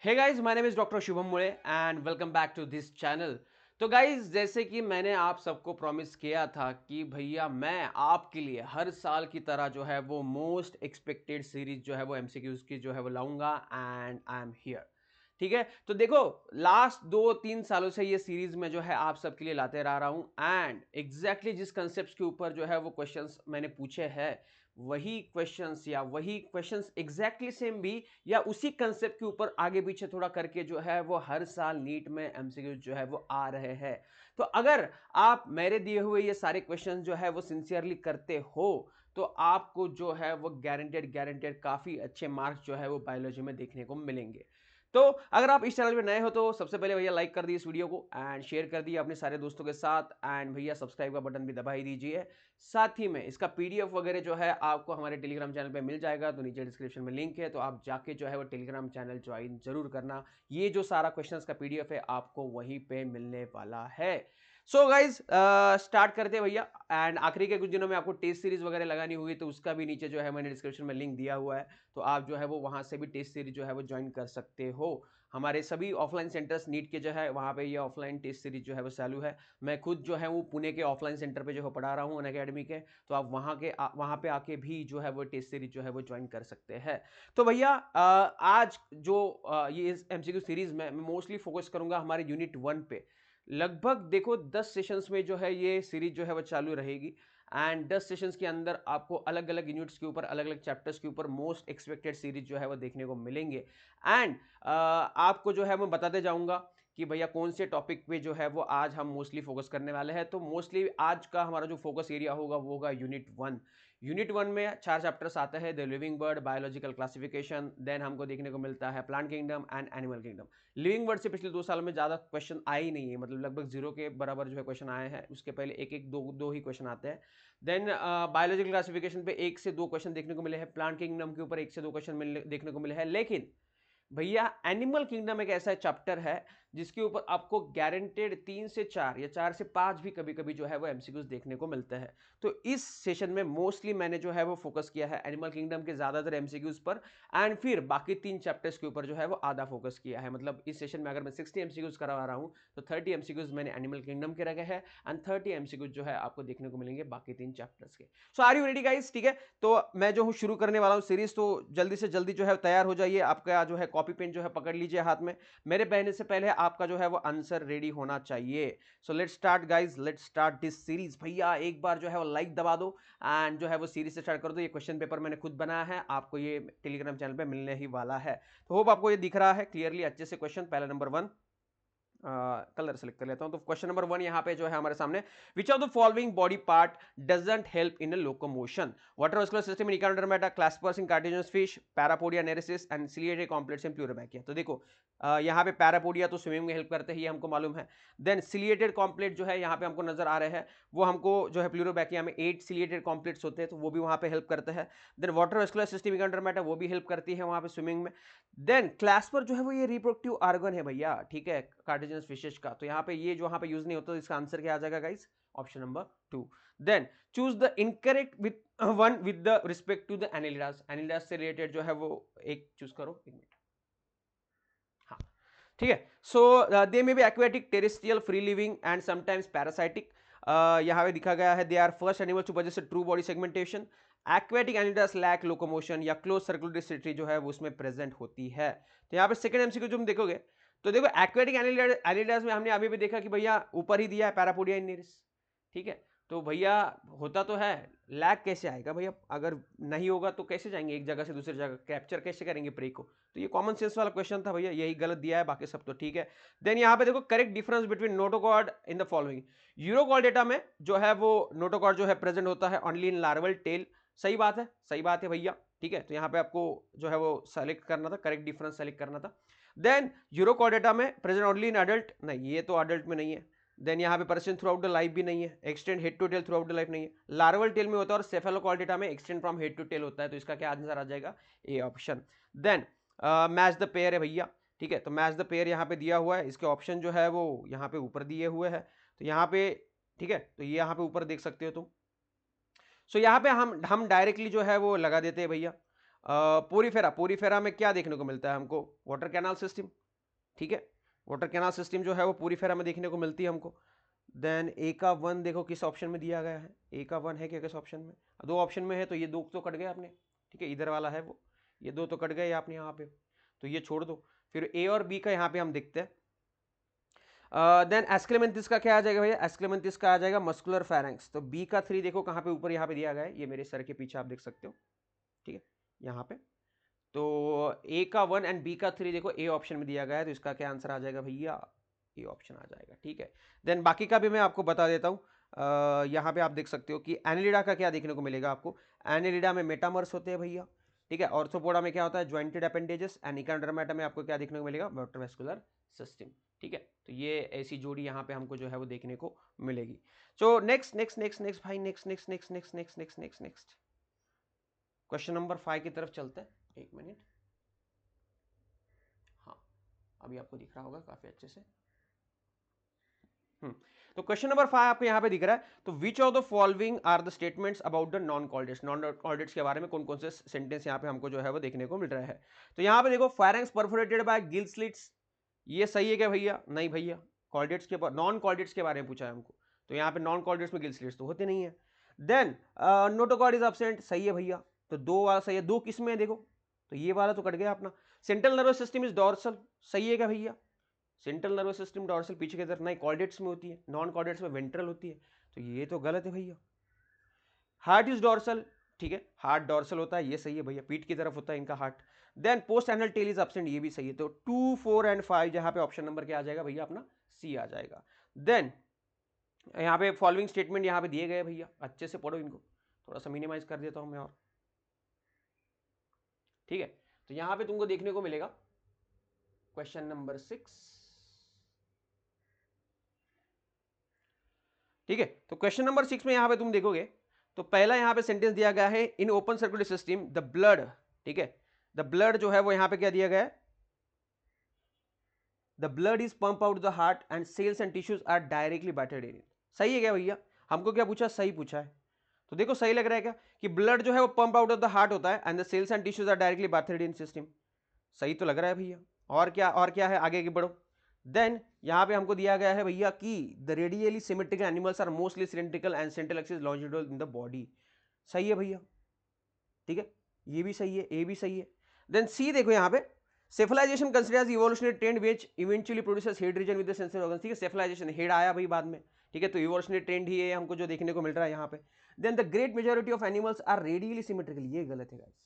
Hey guys, my name is doctor Shubham Mule and welcome back to this channel. तो guys, जैसे कि मैंने आप सबको प्रॉमिस किया था कि भैया मैं आपके लिए हर साल की तरह जो है वो मोस्ट एक्सपेक्टेड सीरीज जो है वो एमसीक्यूज की जो है वो लाऊंगा एंड आई एम हियर। ठीक है, तो देखो, लास्ट 2-3 सालों से ये सीरीज में जो है आप सबके लिए लाते रह रहा हूं एंड एग्जैक्टली जिस कंसेप्ट के ऊपर जो है वो क्वेश्चंस मैंने पूछे हैं, वही क्वेश्चंस या वही क्वेश्चंस एग्जैक्टली सेम भी या उसी कंसेप्ट के ऊपर आगे पीछे थोड़ा करके जो है वो हर साल नीट में एमसीक्यू जो है वो आ रहे हैं। तो अगर आप मेरे दिए हुए ये सारे क्वेश्चन जो है वो सिंसियरली करते हो तो आपको जो है वो गारंटेड गारंटेड काफी अच्छे मार्क्स जो है वो बायोलॉजी में देखने को मिलेंगे। तो अगर आप इस चैनल पे नए हो तो सबसे पहले भैया लाइक कर दिए इस वीडियो को एंड शेयर कर दिए अपने सारे दोस्तों के साथ एंड भैया सब्सक्राइब का बटन भी दबा ही दीजिए। साथ ही में इसका पीडीएफ वगैरह जो है आपको हमारे टेलीग्राम चैनल पे मिल जाएगा, तो नीचे डिस्क्रिप्शन में लिंक है, तो आप जाके जो है वो टेलीग्राम चैनल ज्वाइन जरूर करना। ये जो सारा क्वेश्चंस का पीडीएफ है आपको वहीं पे मिलने वाला है। सो गाइज, स्टार्ट करते हैं भैया। एंड आखिरी के कुछ दिनों में आपको टेस्ट सीरीज वगैरह लगानी हुई तो उसका भी नीचे जो है मैंने डिस्क्रिप्शन में लिंक दिया हुआ है, तो आप जो है वो वहां से भी टेस्ट सीरीज जो है वो ज्वाइन कर सकते हो। हमारे सभी ऑफलाइन सेंटर्स नीट के जो है वहाँ पे ये ऑफलाइन टेस्ट सीरीज जो है वो चालू है। मैं खुद जो है वो पुणे के ऑफलाइन सेंटर पे जो है पढ़ा रहा हूँ अनअकैडमी के, तो आप वहाँ पे आके भी जो है वो टेस्ट सीरीज जो है वो ज्वाइन कर सकते हैं। तो भैया, आज जो ये एमसीक्यू सीरीज में मैं मोस्टली फोकस करूंगा हमारे यूनिट 1 पे। लगभग देखो 10 सेशंस में जो है ये सीरीज जो है वो चालू रहेगी एंड 10 सेशंस के अंदर आपको अलग अलग यूनिट्स के ऊपर अलग अलग चैप्टर्स के ऊपर मोस्ट एक्सपेक्टेड सीरीज जो है वो देखने को मिलेंगे एंड आपको जो है मैं बताते जाऊंगा कि भैया कौन से टॉपिक पे जो है वो आज हम मोस्टली फोकस करने वाले हैं। तो मोस्टली आज का हमारा जो फोकस एरिया होगा वो होगा यूनिट 1। यूनिट 1 में 4 चैप्टर्स आते हैं, the living world, biological classification, then हमको देखने को मिलता है plant kingdom and animal kingdom. Living world से पिछले 2 सालों में ज्यादा क्वेश्चन आए ही नहीं है, मतलब लगभग जीरो के बराबर जो है क्वेश्चन आए हैं। उसके पहले एक एक दो दो ही क्वेश्चन आते हैं। देन बायोलॉजिकल क्लासिफिकेशन पे 1 से 2 क्वेश्चन देखने को मिले हैं, प्लांट किंगडम के ऊपर 1 से 2 क्वेश्चन देखने को मिले हैं। लेकिन भैया एनिमल किंगडम एक ऐसा चैप्टर है जिसके ऊपर आपको गारंटेड 3 से 4 या 4 से 5 भी कभी कभी जो है वो एमसीक्यूज देखने को मिलते हैं। तो इस सेशन में मोस्टली मैंने जो है वो फोकस किया है एनिमल किंगडम के ज्यादातर एमसीक्यूज पर एंड फिर बाकी 3 चैप्टर्स के ऊपर जो है वो आधा फोकस किया है। मतलब इस सेशन में अगर मैं 60 एमसीक्यूज करवा रहा हूँ तो 30 एमसीक्यूज मैंने एनिमल किंगडम के रखे हैं एंड 30 एमसीक्यूज जो है आपको देखने को मिलेंगे बाकी 3 चैप्टर्स के। सो आर यू रेडी गाइस? ठीक है, तो मैं जो हूँ शुरू करने वाला हूँ सीरीज, तो जल्दी से जल्दी जो है तैयार हो जाइए। आपका जो है कॉपी पेन जो है पकड़ लीजिए हाथ में। मेरे बहने से पहले आपका जो है वो आंसर रेडी होना चाहिए। So let's start guys, let's start this series. भैया एक बार जो है वो लाइक दबा दो एंड जो है वो सीरीज से स्टार्ट कर दो। ये क्वेश्चन पेपर मैंने खुद बनाया है, आपको ये टेलीग्राम चैनल पे मिलने ही वाला है। तो होप आपको ये दिख रहा है क्लियरली अच्छे से। क्वेश्चन पहला नंबर 1, कलर सेलेक्ट कर लेता हूं। तो क्वेश्चन नंबर 1 यहां पे जो है हमारे सामने, which of the following body part doesn't help in locomotion? Water system in Echinodermata, claspers in cartilaginous fish, parapodia Nereis and ciliated complex in Pleurobrachia. तो देखो, यहाँ पे पैरापोडिया तो स्विमिंग में हेल्प करते हैं, ये हमको मालूम है। देन सिलिएटेड कॉम्प्लेट जो है यहाँ पे हमको नजर आ रहे हैं, वो हमको जो है प्लूरोबैकिया में 8 सिलिएटेड कॉम्प्लेट्स होते हैं, तो वो भी वहां पे हेल्प करते हैं। देन वाटर सिस्टम इकोनोडर्मेटा वो भी हेल्प करती है वहां पे स्विमिंग में। देन क्लास्पर जो है वो ये रिप्रोडक्टिव ऑर्गन है भैया, ठीक है, कार्टिलाजिनस फिशेस का। तो यहाँ पे ये जो यहाँ पे यूज नहीं होता, तो इसका आंसर क्या आ जाएगा guys? Option number 2। Then choose the incorrect with one with the respect to the Annelida. Annelida से रिलेटेड जो है वो एक चूज करो, 1 मिनट। हाँ, ठीक है। So they may be aquatic, terrestrial, free living and sometimes parasitic. यहाँ पे दिखा गया है they are first animal to possess true body segmentation. Aquatic एनिडास लैक लोकोमोशन या क्लोज सर्कुलर सिटी जो है वो उसमें प्रेजेंट होती है। तो यहाँ पे सेकंड एमसीक्यू जो हम देखोगे, तो देखो एक्वेटिक एनिडास में हमने अभी भी देखा कि भैया ऊपर ही दिया है पैरापोडिया इनिरिस, ठीक है। तो भैया होता तो है, लैग कैसे आएगा भैया? अगर नहीं होगा तो कैसे जाएंगे एक जगह से दूसरी जगह, कैप्चर कैसे करेंगे प्रे को? तो ये कॉमन सेंस वाला क्वेश्चन था भैया, यही गलत दिया है, बाकी सब तो ठीक है। देन यहाँ पे देखो, correct difference between notochord in the following. Urochordata में जो है वो नोटोकॉर्ड जो है प्रेजेंट होता है ओनली इन लार्वल टेल। सही बात है, सही बात है भैया, ठीक है। तो यहाँ पे आपको जो है वो सेलेक्ट करना था, करेक्ट डिफरेंस सेलेक्ट करना था। देन यूरोकॉर्ड डेटा में प्रेजेंट ओनली इन अडल्ट, नहीं ये तो अडल्ट में नहीं है। देन यहाँ पे persist throughout the life भी नहीं है, extend head to tail throughout the life नहीं है। लार्वल टेल में होता है और सेफेलोकॉर्डेटा में extend from head to tail होता है, तो इसका क्या आंसर आ जाएगा? A option. Then match the pair है भैया, ठीक है। तो मैच द पेयर यहाँ पे दिया हुआ है, इसके ऑप्शन जो है वो यहाँ पे ऊपर दिए हुए हैं, तो यहाँ पे ठीक है, तो ये यहाँ पे ऊपर देख सकते हो तुम। सो यहाँ पे हम डायरेक्टली जो है वो लगा देते हैं भैया। पोरीफेरा, पोरीफेरा में क्या देखने को मिलता है हमको? वाटर कैनाल सिस्टम, ठीक है, वाटर कैनाल सिस्टम जो है वो पोरीफेरा में देखने को मिलती है हमको। देन ए का वन देखो किस ऑप्शन में दिया गया है, ए का वन है क्या किस ऑप्शन में? दो ऑप्शन में है तो ये दो तो कट गए आपने, ठीक है, इधर वाला है वो, ये दो तो कट गए आपने यहाँ पे, तो ये छोड़ दो। फिर ए और बी का यहाँ पे हम देखते हैं। देन एस्क्लेमेंथिस का क्या आ जाएगा भैया? एस्क्लेमेंथिस का आ जाएगा मस्कुलर फेरेंक्स। तो बी का 3 देखो कहाँ पे, ऊपर यहाँ पे दिया गया है, ये मेरे सर के पीछे आप देख सकते हो, ठीक है, यहाँ पे। तो ए का 1 एंड बी का 3 देखो ए ऑप्शन में दिया गया है, तो इसका क्या आंसर आ जाएगा भैया? ए ऑप्शन आ जाएगा, ठीक है। देन बाकी का भी मैं आपको बता देता हूँ। यहाँ पे आप देख सकते हो कि एनिलिडा का क्या देखने को मिलेगा आपको? एनिलिडा में मेटामर्स होते हैं भैया, ठीक है। ऑर्थोपोडा में क्या होता है? Jointed appendages. एंड इकांड्रोमेटा में आपको क्या देखने को मिलेगा? वाटरवैस्कुलर सिस्टम, ठीक है। तो ये ऐसी जोड़ी यहाँ पे हमको जो है वो देखने को मिलेगी। So next next next next भाई, next next next next next next next next question number 5 की तरफ चलते हैं। एक मिनट, हाँ अभी आपको दिख रहा होगा काफी अच्छे से। तो क्वेश्चन नंबर 5 आपको यहाँ पे दिख रहा है। तो which of the following are the statements about the non chordates? Non chordates के बारे में कौन कौन से सेंटेंस यहाँ पे हमको जो है वो देखने को मिल रहा है? तो यहाँ पे देखो, firings perforated bye gill slits, ये सही है क्या भैया? नहीं भैया, कॉर्डेट्स के नॉन कॉर्डेट्स के बारे में पूछा है हमको, तो यहाँ पे नॉन कॉर्डेट्स में गिल स्लिट्स तो होते नहीं है। देन नोटोकॉर्ड इज एब्सेंट, सही है भैया, तो दो वाला सही है। दो किस में है देखो, तो ये वाला तो कट गया अपना। Central nervous system is dorsal, सही है क्या भैया? सेंट्रल नर्वस सिस्टम डॉर्सल पीछे की तरफ, नहीं कॉर्डेट्स में होती है, नॉन कॉर्डेट्स में वेंट्रल होती है, तो ये तो गलत है भैया। हार्ट इज डॉर्सल, ठीक है, हार्ट डॉर्सल होता है, ये सही है भैया, पीठ की तरफ होता है इनका heart. Then post anal tail is absent, ये भी सही है। तो 2, 4 एंड 5 जहां पे ऑप्शन नंबर क्या आ जाएगा भैया? अपना सी आ जाएगा। देन यहाँ पे फॉलोइंग स्टेटमेंट यहाँ पे दिए गए भैया, अच्छे से पढ़ो इनको, थोड़ा सा मिनिमाइज कर देता हूं मैं और, ठीक है। तो यहाँ पे तुमको देखने को मिलेगा क्वेश्चन नंबर 6, ठीक है। तो क्वेश्चन नंबर 6 में यहां पे तुम देखोगे तो पहला यहां पे सेंटेंस दिया गया है, in open circulatory system the blood, ठीक है, द ब्लड जो है वो यहां पे क्या दिया गया है? The blood is pump out the heart and cells and tissues are directly bathed in it, सही है क्या भैया? हमको क्या पूछा? सही पूछा है। तो देखो सही लग रहा है क्या कि ब्लड जो है वो pump out of the heart होता है and the cells and tissues are directly bathed in system, सही तो लग रहा है भैया। और क्या है, आगे की बढ़ो। देन यहां पे हमको दिया गया है भैया कि the radially symmetrical animals are mostly cylindrical and central axis longitudinal in the body, सही है भैया, ठीक है, ये भी सही है, ए भी सही है। देन सी देखो यहां पे, cephalization considers evolutionary trend which eventually produces head region with the sensory organs, ठीक है, सेफलाइजेशन हेड आया भाई बाद में, ठीक है, तो इवोल्यूशनरी ट्रेंड ही है हमको जो देखने को मिल रहा है यहाँ पे। Then the great majority of animals are radially symmetrical, ये गलत है guys.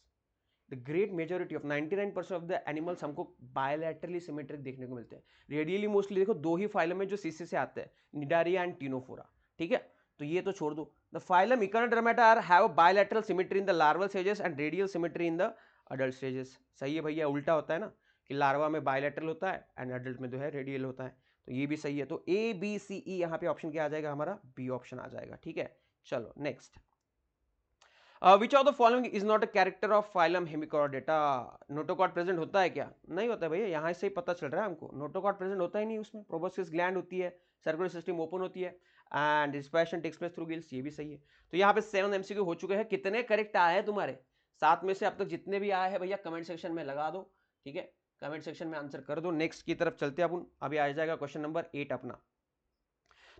The great majority of 99% of the animals हमको बायोलैटरली सिमेट्रिक देखने को मिलते हैं। रेडियली मोस्टली देखो दो ही फाइलम में जो सीसी से आते हैं, निडारिया एंड टिनोफोरा, ठीक है, तो ये तो छोड़ दो। The phylum Echinodermata are have bilateral symmetry in the larval stages and radial symmetry in the adult stages, सही है भैया, उल्टा होता है ना कि लार्वा में बायोलैटरल होता है एंड अडल्ट में जो है रेडियल होता है, तो ये भी सही है। तो ए बी सी ई यहाँ पे ऑप्शन क्या आ जाएगा हमारा? बी ऑप्शन आ जाएगा, ठीक है। चलो next, which of the following is not a character of phylum Hemichordata? Notochord present होता है क्या? नहीं होता है भैया, यहाँ से ही पता चल रहा है हमको, नोटोकॉर्ड प्रेजेंट होता ही नहीं उसमें। प्रोबोस्किस ग्लैंड होती है, सर्कुलर सिस्टम ओपन होती है and respiration takes place through gills, ये भी सही है। तो यहाँ पे 7 एमसीक्यू हो चुके हैं। कितने करेक्ट आए हैं तुम्हारे? 7 में से अब तक जितने भी आए हैं भैया कमेंट सेक्शन में लगा दो, ठीक है, कमेंट सेक्शन में आंसर कर दो। नेक्स्ट की तरफ चलते हैं अपन, अभी आ जाएगा क्वेश्चन नंबर 8 अपना।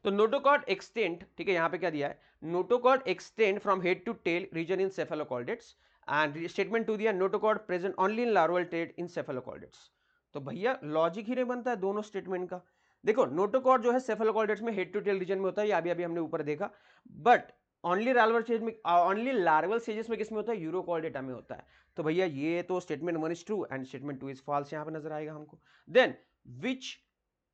तो नोटोकॉर्ड एक्सटेंड, ठीक है, यहाँ पे क्या दिया है? Notochord extend from head to tail region in cephalochordates and statement two दिया notochord present only in larval tail in cephalochordates. तो भैया लॉजिक ही नहीं बनता है दोनों स्टेटमेंट का। देखो नोटोकॉर्ड जो है सेफेलोकॉर्डेट्स में हेड टू टेल रीजन में होता है, ये अभी अभी हमने ऊपर देखा, बट ओनली लार्वल स्टेज में, ओनली लार्वल स्टेजेस में किसमें होता है? यूरोकॉर्डेटा में होता है। तो भैया ये तो statement 1 is true and statement 2 is false यहाँ पे नजर आएगा हमको। देन विच,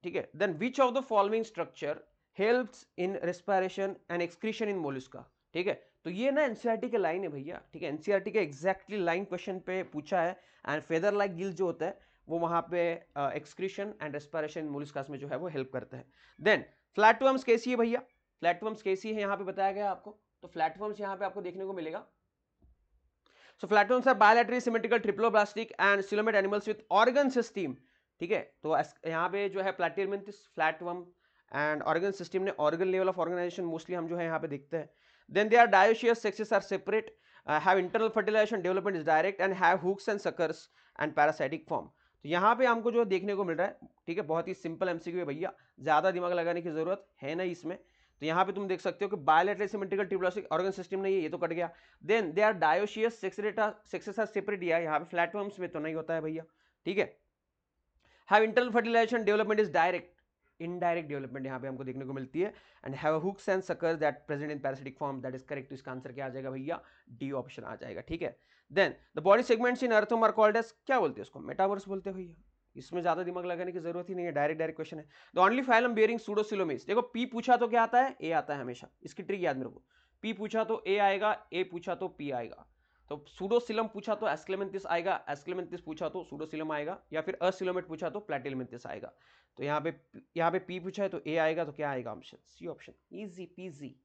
ठीक है, then which of the following structure helps in respiration and excretion in mollusca, ठीक है, तो ये ना एनसीईआरटी के लाइन है भैया, ठीक है, एनसीईआरटी के एग्जैक्टली लाइन क्वेश्चन पे पूछा है एंड फेदर लाइक गिल जो होता है वो वहां पे एक्सक्रीशन एंड रेस्पिरेशन इन मोलस्कास में जो है वो हेल्प करता है। देन फ्लैटवर्म्स कैसी है भैया? फ्लैटवर्म्स कैसी है यहाँ पे बताया गया आपको, तो फ्लैटवर्म्स यहाँ पे आपको देखने को मिलेगा। So flatworms are bilaterally symmetrical triploblastic and coelomate animals with organ system, ठीक है, तो यहाँ पे जो है Platyhelminthes flatworm and organ system ने organ level of organisation mostly हम जो है यहाँ पे देखते हैं। Then they are dioecious, sexes are separate, have internal fertilisation development is direct and have hooks and suckers and parasitic form. तो यहाँ पे हमको जो देखने को मिल रहा है, ठीक है, बहुत ही सिंपल एमसीक्यू है भैया, ज्यादा दिमाग लगाने की जरूरत है नहीं इसमें। तो यहाँ पे तुम देख सकते हो कि bilateral symmetrical tubular organ system नहीं है, ये तो कट गया। Then they are dioecious, sexes are separate, यहाँ पे फ्लैटवर्म्स में तो नहीं होता है भैया, ठीक है। Have internal fertilisation development is direct, indirect development यहाँ पे हमको देखने को मिलती है। And have hooks and suckers that present in parasitic form, that is correct. तो इसका आंसर क्या आ जाएगा भैया, डी ऑप्शन आ जाएगा, ठीक है। Then the body segments in earthworm are called as, क्या बोलते हैं उसको, मेटावर्स बोलते हैं भैया, इसमें ज्यादा दिमाग लगाने की जरूरत ही नहीं है, डायरेक्ट डायरेक्ट क्वेश्चन है। द ओनली फाइलम बियरिंग सूडोसिलोमेस, देखो पी पूछा तो क्या आता है, ए आता है हमेशा, इसकी ट्रिक याद मेरे को, पी पूछा तो ए आएगा, ए पूछा तो पी आएगा। तो सूडोसिलम पूछा तो एस्क्लेमेंथिस आएगा, एस्क्लेमेंथिस पूछा तो सूडोसिलम आएगा, या फिर असिलोमेट पूछा तो प्लैटिलमेंथिस आएगा। तो यहाँ पे पी पूछा है तो ए आएगा, तो क्या आएगा option C option, easy peasy,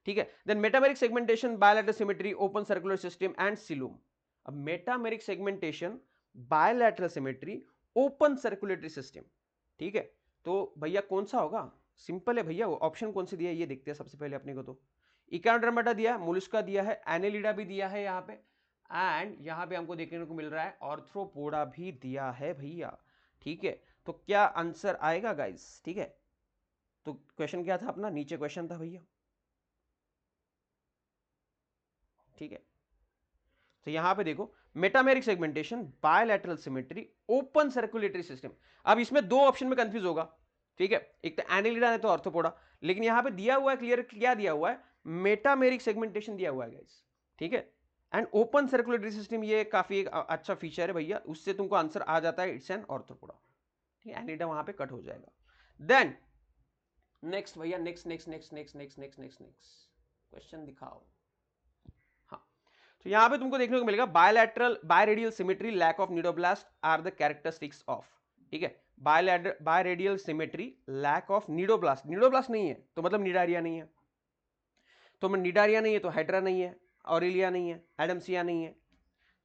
ठीक है। Then metameric segmentation, bilateral symmetry, open circular system and coelom. अब metameric segmentation, bilateral symmetry, open circulatory system, ठीक है। तो भैया कौन सा होगा, सिंपल है भैया, ऑप्शन कौन से दिया है ये देखते हैं सबसे पहले अपने को। तो इकानोडर्माटा दिया है, मोलस्का दिया है, एनेलिडा भी दिया है यहाँ पे, एंड यहाँ पे हमको देखने को मिल रहा है ऑर्थ्रोपोडा भी दिया है भैया, ठीक है। तो क्या आंसर आएगा गाइस, ठीक है। तो क्वेश्चन क्या था अपना, नीचे क्वेश्चन था भैया, ठीक है। तो यहां पे देखो metameric segmentation, bilateral symmetry, open circulatory system. अब इसमें दो ऑप्शन में कंफ्यूज होगा, ठीक है, एक तो एनेलिडा है तो ऑर्थोपोडा, लेकिन यहां पे दिया हुआ है क्लियर, क्या दिया हुआ है, मेटामेरिक सेगमेंटेशन दिया हुआ है गाइस, ठीक है। एंड ओपन सर्कुलेटरी सिस्टम, ये काफी एक अच्छा फीचर है भैया, उससे तुमको आंसर आ जाता है, इट्स एन ऑर्थोपोडा, ठीक है, एनेलिडा वहां पे कट हो जाएगा। देन नेक्स्ट भैया, next next next next next next next next question दिखाओ। हाँ, तो यहां पे तुमको देखने को मिलेगा bilateral biradial symmetry, lack of cnidoblast are the characteristics of, ठीक है। Biradial symmetry, lack of cnidoblast, cnidoblast नहीं है तो मतलब निडारिया नहीं है, तो निडारिया नहीं है तो हाइड्रा नहीं है, ऑरेलिया नहीं है, एडम्सिया नहीं है,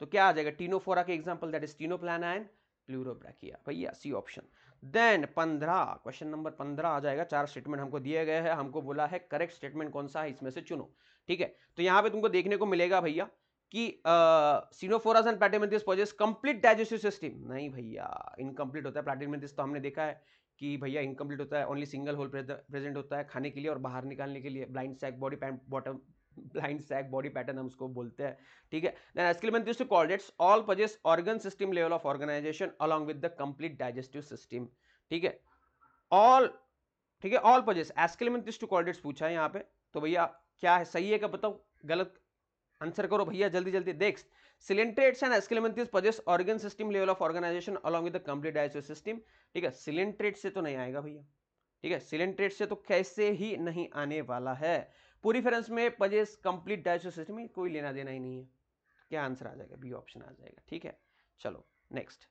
तो क्या आ जाएगा, टीनोफोरा के example that is Ctenoplana and Pleurobrachia, भैया C option. Then 15, question number 15 आ जाएगा, चार स्टेटमेंट हमको दिए गए हैं, हमको बोला है करेक्ट स्टेटमेंट कौन सा है इसमें से चुनो, ठीक है। तो यहां पे तुमको देखने को मिलेगा भैया कि ctenophores and Platyhelminthes possess complete digestive system, नहीं भैया, इनकम्प्लीट होता है प्लैटिहेल्मिंथस, तो हमने देखा है कि भैया इनकम्प्लीट होता है, ओनली सिंगल होल प्रेजेंट होता है खाने के लिए और बाहर निकालने के लिए, blind sac body bottom, blind sac body pattern हम उसको बोलते हैं, ठीक है। Then Aschelminthes chordates all possess organ system level of organisation along with the complete digestive system, ठीक है, ऑल, ठीक है, ऑल पजेस एस्क्लेमेंथिस कॉर्डेट्स पूछा है यहाँ पे, तो भैया क्या है, सही है क्या बताओ, गलत आंसर करो भैया जल्दी जल्दी। देख, coelenterates and Aschelminthes possess organ system level of organisation along with the complete digestive system, ठीक है। सिलेंट्रेट से तो नहीं आएगा भैया, ठीक है, सिलेंट्रेट से तो कैसे ही नहीं आने वाला है, पूरीफेरेंस में पजेस कंप्लीट डाइजेस्टिव सिस्टम में कोई लेना देना ही नहीं है, क्या आंसर आ जाएगा, बी ऑप्शन आ जाएगा, ठीक है। चलो next,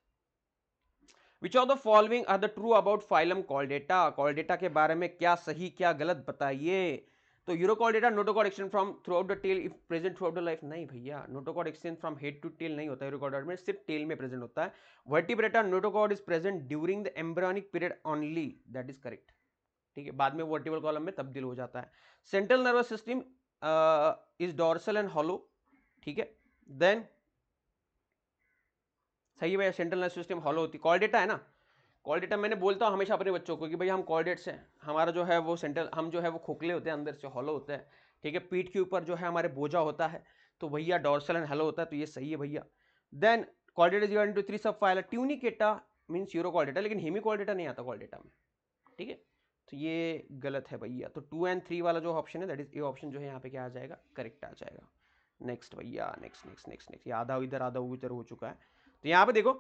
which of the following are the true about phylum chordata, chordata के बारे में क्या सही क्या गलत बताइए। तो urochordata notochord extend from throughout the tail if present throughout the life, नहीं भैया, notochord extend from head to tail नहीं होता है यूरोकॉर्डेटा में, सिर्फ टेल में प्रेजेंट होता है। Vertebrata notochord is present during the embryonic period only, that is correct, ठीक है, बाद में वर्टिबल कॉलम में तब्दील हो जाता है। Central nervous system is dorsal and hollow, ठीक है। देन सही है भैया, सेंट्रल नर्वस सिस्टम हॉलो होती, कॉर्डेटा है ना, कॉर्डेटा मैंने बोलता हूँ हमेशा अपने बच्चों को कि भाई हम कॉर्डेट्स हैं, हमारा जो है वो सेंट्रल, हम जो है वो खोखले होते हैं अंदर से, हॉलो होता है, ठीक है, पीठ के ऊपर जो है हमारे बोझा होता है, तो भैया डॉर्सल एंड हॉलो होता है, तो ये सही है भैया। Then chordata is divided into three sub phylum, tunicata means urochordata, लेकिन हेमिकॉर्डेटा नहीं आता कॉर्डेटा में, ठीक है, तो ये गलत है भैया। तो 2 और 3 वाला जो ऑप्शन है दैट इज ए ऑप्शन जो है यहाँ पे क्या आ जाएगा, करेक्ट आ जाएगा। नेक्स्ट भैया, नेक्स्ट नेक्स्ट नेक्स्ट नेक्स्ट, आधा इधर हो चुका है। तो यहाँ पे देखो,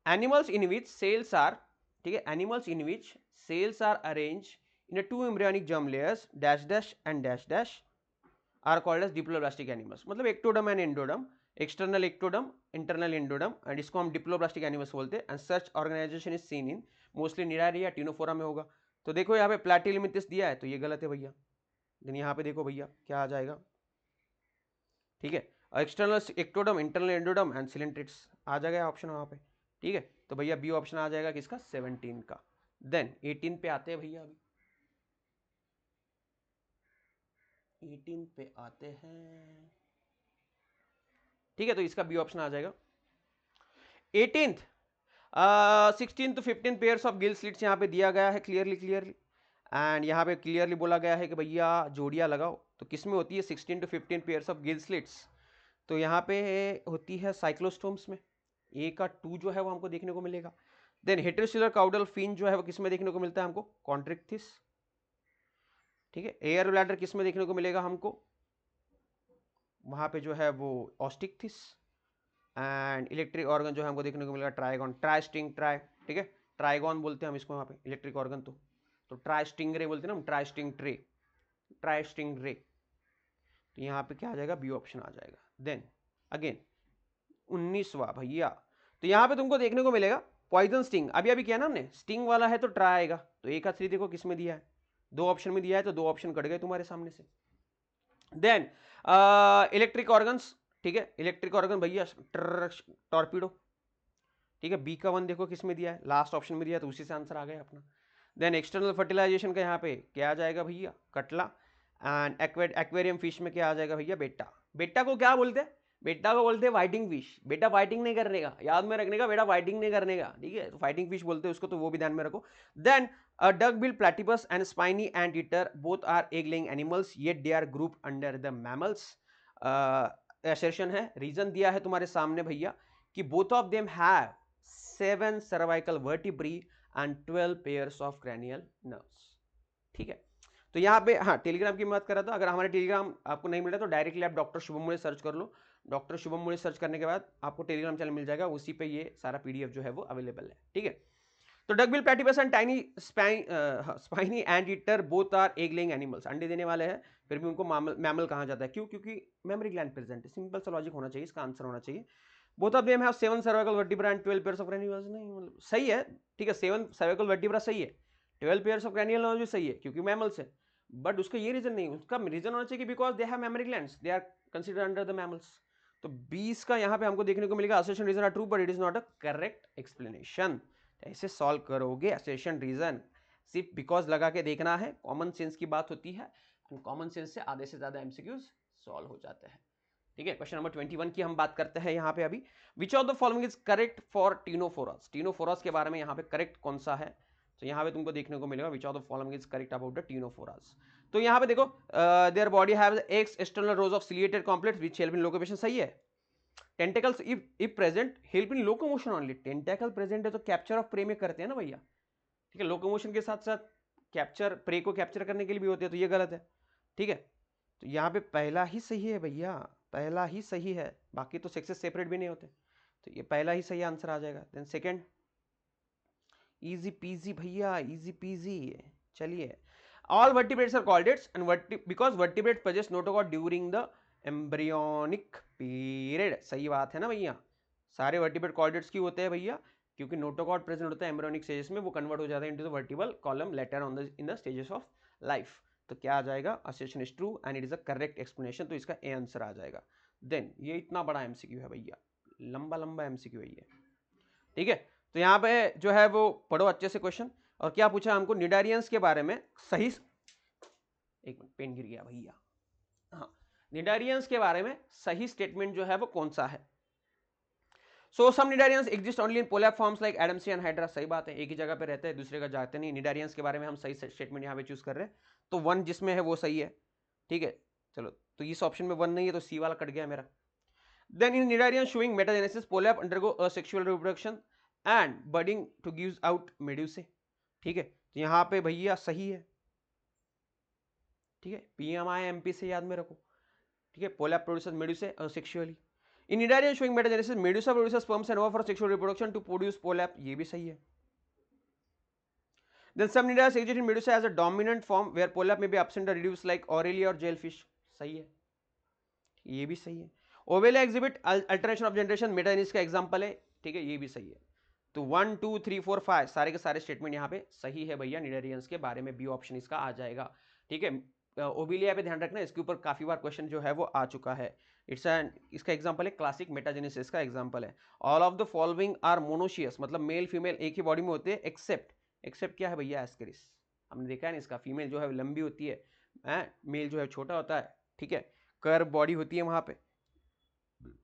animals in which cells are, ठीक है, animals in which cells are arrange in two embryonic germ layers dash dash and dash dash are called as diploblastic animals, मतलब ectoderm and endoderm, external ectoderm, internal endoderm, and इसको हम diploblastic animals बोलते हैं। And such organisation is seen in mostly Cnidaria Ctenophora में होगा। तो देखो यहाँ पे प्लैटिहेल्मिंथस दिया है तो ये गलत है भैया, लेकिन यहाँ पे देखो भैया क्या आ जाएगा, ठीक है, external ectoderm, internal endoderm and coelenterates आ जाएगा ऑप्शन वहाँ पे, ठीक है। तो भैया बी ऑप्शन आ जाएगा किसका, 17 का। देन 18 पे आते हैं भैया, अभी 18 पे आते हैं, ठीक है, तो इसका बी ऑप्शन आ जाएगा। 18th 16 to 15 pairs of gill slits यहाँ पे दिया गया है क्लियरली एंड यहाँ पे क्लियरली बोला गया है कि भैया जोड़ियां लगाओ। तो किस में होती है 16 to 15 pairs of gill slits? तो यहाँ पे होती है साइक्लोस्टोम्स में। ए का 2 जो है वो हमको देखने को मिलेगा। देन हेटेरोसेलुलर काउडल फिन जो है वो किस में देखने को मिलता है हमको? कॉन्ट्रिक्थिस। ठीक है, एयर ब्लैडर किस में देखने को मिलेगा हमको? वहां पे जो है वो ऑस्टिक्थिस। एंड इलेक्ट्रिक ऑर्गन जो है हमको देखने को मिलेगा ट्राइगॉन, ट्राइस्टिंग ट्राई। ठीक है, ट्राइगॉन बोलते हैं हम इसको वहां पे इलेक्ट्रिक ऑर्गन। तो ट्राइस्टिंग रे बोलते हैं ना हम, ट्राइस्टिंग ट्रे, ट्राइस्टिंग रे। तो यहाँ पे क्या आ जाएगा? बी ऑप्शन आ जाएगा। देन अगेन 19वां भैया, तो यहाँ पे तुमको देखने को मिलेगा पॉइजन स्टिंग। अभी अभी किया ना हमने, स्टिंग वाला है तो ट्राई आएगा। तो एक का 3 देखो किस में दिया है, 2 ऑप्शन में दिया है, तो 2 ऑप्शन कट गए तुम्हारे सामने से। Then electric organs. ठीक है, इलेक्ट्रिक ऑर्गन भैया टॉर्पीडो। ठीक है, बी का 1 देखो किस में दिया है, लास्ट ऑप्शन में दिया, तो उसी से आंसर आ गया अपना। देन एक्सटर्नल फर्टिलाइजेशन का यहाँ पे क्या आ जाएगा भैया? कटला। एंड एक्वेरियम फिश में क्या आ जाएगा भैया? बेटा। बेटा को क्या बोलते हैं? बेटा को बोलते हैं फाइटिंग फिश। बेटा फाइटिंग नहीं करने का, याद में रखने का, बेटा फाइटिंग नहीं करने का। ठीक है, तो फाइटिंग फिश बोलते हैं उसको, तो वो भी ध्यान में रखो। Then duck bill platypus and spiny anteater both are egg laying animals yet they are group under the mammals. Assertion है, रीजन दिया है तुम्हारे सामने भैया कि both of them have 7 cervical vertebrae and 12 pairs of cranial nerves। ठीक है, तो यहाँ पे हाँ टेलीग्राम की बात कर रहा था। अगर हमारे टेलीग्राम आपको नहीं मिल रहा तो डायरेक्टली आप डॉक्टर शुभम मुळे सर्च कर लो। डॉक्टर शुभम मुळे सर्च करने के बाद आपको टेलीग्राम चैनल मिल जाएगा, उसी पे ये सारा पीडीएफ जो है वो अवेलेबल है। ठीक है, तो duckbill platypus and tiny spiny anteater both are egg laying animals, अंडे देने वाले हैं, फिर भी उनको मैमल कहा जाता है। क्यों? क्योंकि मेमोरी ग्लैंड प्रेजेंट है। सिंपल सा लॉजिक होना चाहिए, इसका आंसर होना चाहिए। Both of them have 7 cervical vertebrae and 12 pairs of cranial nerves। नहीं मतलब सही है, ठीक है, 7 cervical vertebrae सही है, 12 pairs of cranial nerves भी सही है क्योंकि मैमल्स है। बट उसका ये रीजन नहीं, उसका रीजन होना चाहिए because they have mammary glands, they are considered under the mammals. तो 20 का यहाँ पे हमको देखने को मिलेगा assertion reason are true but it is not a correct explanation. ऐसे सॉल्व करोगे असर्शन रीजन, सिर्फ बिकॉज लगा के देखना है, कॉमन सेंस की बात होती है, कॉमन सेंस से आधे से ज्यादा एमसीक्यूज सॉल्व हो जाते हैं। ठीक है, क्वेश्चन नंबर 21 की हम बात करते हैं यहाँ पे अभी। Which of the following is correct for ctenophores? Ctenophores के बारे में यहाँ पे करेक्ट कौन सा है? तो यहाँ पे तुमको देखने को मिलेगा which of the following is correct about the ctenophores. तो यहाँ पे देखो their body have ex external rows of ciliated complex which help in locomotion, सही है। Tentacles if present help in locomotion only. Tentacle present है तो capture of pray में करते हैं ना भैया। ठीक है, लोकोमोशन के साथ साथ कैप्चर, प्रे को कैप्चर करने के लिए भी होते हैं, तो ये गलत है। ठीक है, तो यहाँ पे पहला ही सही है भैया, पहला ही सही है, बाकी तो सेक्सेस सेपरेट भी नहीं होते, तो ये पहला ही सही आंसर आ जाएगा। देन सेकंड, इजी पीजी भैया, इजी पीजी। चलिए, all vertebrates are chordates and because vertebrate possess notochord during the embryonic period. सही बात है ना भैया, सारे वर्टिब्रेट कॉर्डेट्स क्यों होते हैं भैया? क्योंकि नोटोकॉट प्रेजेंट होता है एम्ब्रियोनिक स्टेजेस में, वो कन्वर्ट हो जाता है into the vertebral column later on the in the stages of life. तो क्या आ जाएगा? Assertion is true and it is a correct explanation, तो इसका ए आंसर आ जाएगा। देन ये इतना बड़ा एमसीक्यू है भैया, लंबा लंबा एमसीक्यू है ये। ठीक है, तो यहाँ पे जो है वो पढ़ो अच्छे से क्वेश्चन। और क्या पूछा हमको? निडारियंस के बारे में सही, एक मिनट पेन गिर गया भैया। हाँ, निडारियंस के बारे में सही स्टेटमेंट जो है वो कौन सा है? So some cnidarians exist only in polyp forms like Adamsia and Hydra. सही बात है, एक ही जगह पे रहते हैं, दूसरे का जाते नहीं। निडारियंस के बारे में हम सही स्टेटमेंट यहाँ पे चूज कर रहे हैं, तो 1 जिसमें है वो सही है। ठीक है, चलो, तो इस ऑप्शन में 1 नहीं है, तो सी वाला कट गया मेरा। Then in cnidarians showing metagenesis polyp undergo asexual reproduction and budding to gives out medusae. ठीक है, तो यहाँ पे भैया सही है। ठीक है, पीएमआई एमपी से याद में रखो। ठीक है, polyp produces medusae asexually. In cnidarians showing metagenesis medusa produces sperms and ova for sexual reproduction to produce polyp, ये भी सही है। Then some nidas exist in medusa as a dominant form where polyp may be absent or reduced like Aurelia or jellyfish। सही है, ये भी सही है। Obelia exhibit alternation of generation, metagenesis का एग्जांपल है। ठीक है, ये भी सही है। तो 1 2 3 4 5 सारे के सारे स्टेटमेंट यहाँ पे सही है भैया। निडारियंस के बारे में बी ऑप्शन इसका आ जाएगा। ठीक है, ओविलिया पे ध्यान रखना, इसके ऊपर काफी बार क्वेश्चन जो है वो आ चुका है। इट्स एन, इसका एग्जांपल है क्लासिक मेटाजेनेसिस का एग्जांपल है। All of the following are monoecious, मतलब मेल फीमेल एक ही बॉडी में होते हैं, एक्सेप्ट क्या है भैया? एस्केरिस। हमने देखा है ना, इसका फीमेल जो है लंबी होती है, मेल जो है छोटा होता है। ठीक है, कर्व बॉडी होती है वहां पे,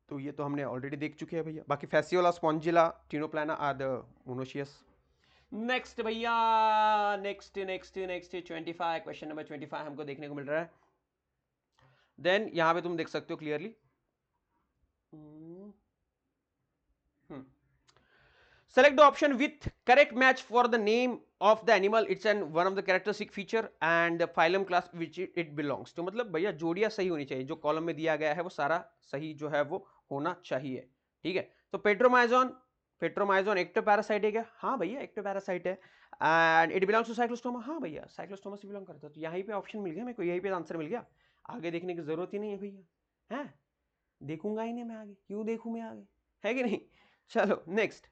तो ये तो हमने ऑलरेडी देख चुके हैं भैया। बाकी Fasciola, Spongilla, Ctenoplana are the monoecious. Next भैया, next next next 25, question number 25 हमको देखने को मिल रहा है। देन यहां पे तुम देख सकते हो clearly, select the option with correct match for the name of the animal, it's an one of the characteristic feature and the phylum class which it belongs। तो मतलब भैया जोड़ियां सही होनी चाहिए, जो कॉलम में दिया गया है वो सारा सही जो है वो होना चाहिए, ठीक है। तो पेट्रोमाइजोन, पेट्रोमाइजोन एक्टोपैरासाइट है क्या? हाँ भैया एक्टोपैरासाइट है। And it belongs to cyclostoma, हाँ भैया साइक्लोस्टोमा से बिलोंग करता है। तो यहीं पे ऑप्शन मिल गया मेरे को, यहीं पे आंसर मिल गया, आगे देखने की जरूरत ही नहीं है भैया, है देखूंगा ही नहीं मैं आगे, क्यों देखूं मैं आगे, है कि नहीं। चलो नेक्स्ट,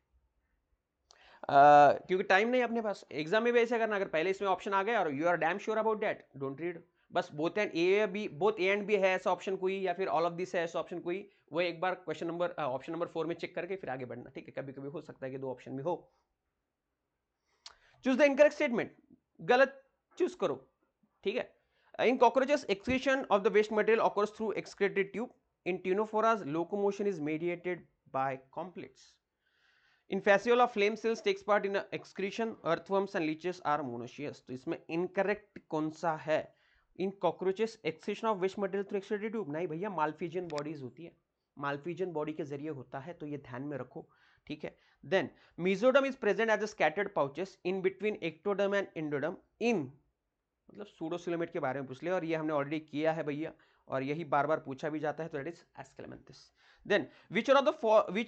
क्योंकि टाइम नहीं अपने पास, एग्जाम में भी ऐसे करना, अगर पहले इसमें ऑप्शन आ गया और you are damn sure about that, don't read, बस both and A B, both A and B है ऐसा ऑप्शन कोई, या फिर ऑल ऑफ दिस है ऐसा ऑप्शन कोई, वो एक बार क्वेश्चन नंबर ऑप्शन नंबर 4 में चेक करके फिर आगे बढ़ना, ठीक है। कभी कभी हो सकता है कि दो ऑप्शन भी हो। चूज द इनकरेक्ट स्टेटमेंट, गलत चूज करो, ठीक है। In cockroaches excretion of the waste material occurs through excretory tube, in ctenophores locomotion is mediated by comb plates, in fasciola flame cells takes part in excretion, earthworms and leeches are monoecious। तो इसमें incorrect कौन सा है? इन cockroaches excretion of waste material through excretory tube, नहीं भैया Malpighian bodies होती है, Malpighian body के जरिए होता है, तो ये ध्यान में रखो, ठीक है। Then mesoderm is present as a scattered pouches in between ectoderm and endoderm in, मतलब सूडोसिलोमेट के बारे में पूछ लिया और ये हमने ऑलरेडी किया है भैया, और यही बार बार पूछा भी जाता है, तो that is Aschelminthes. Then which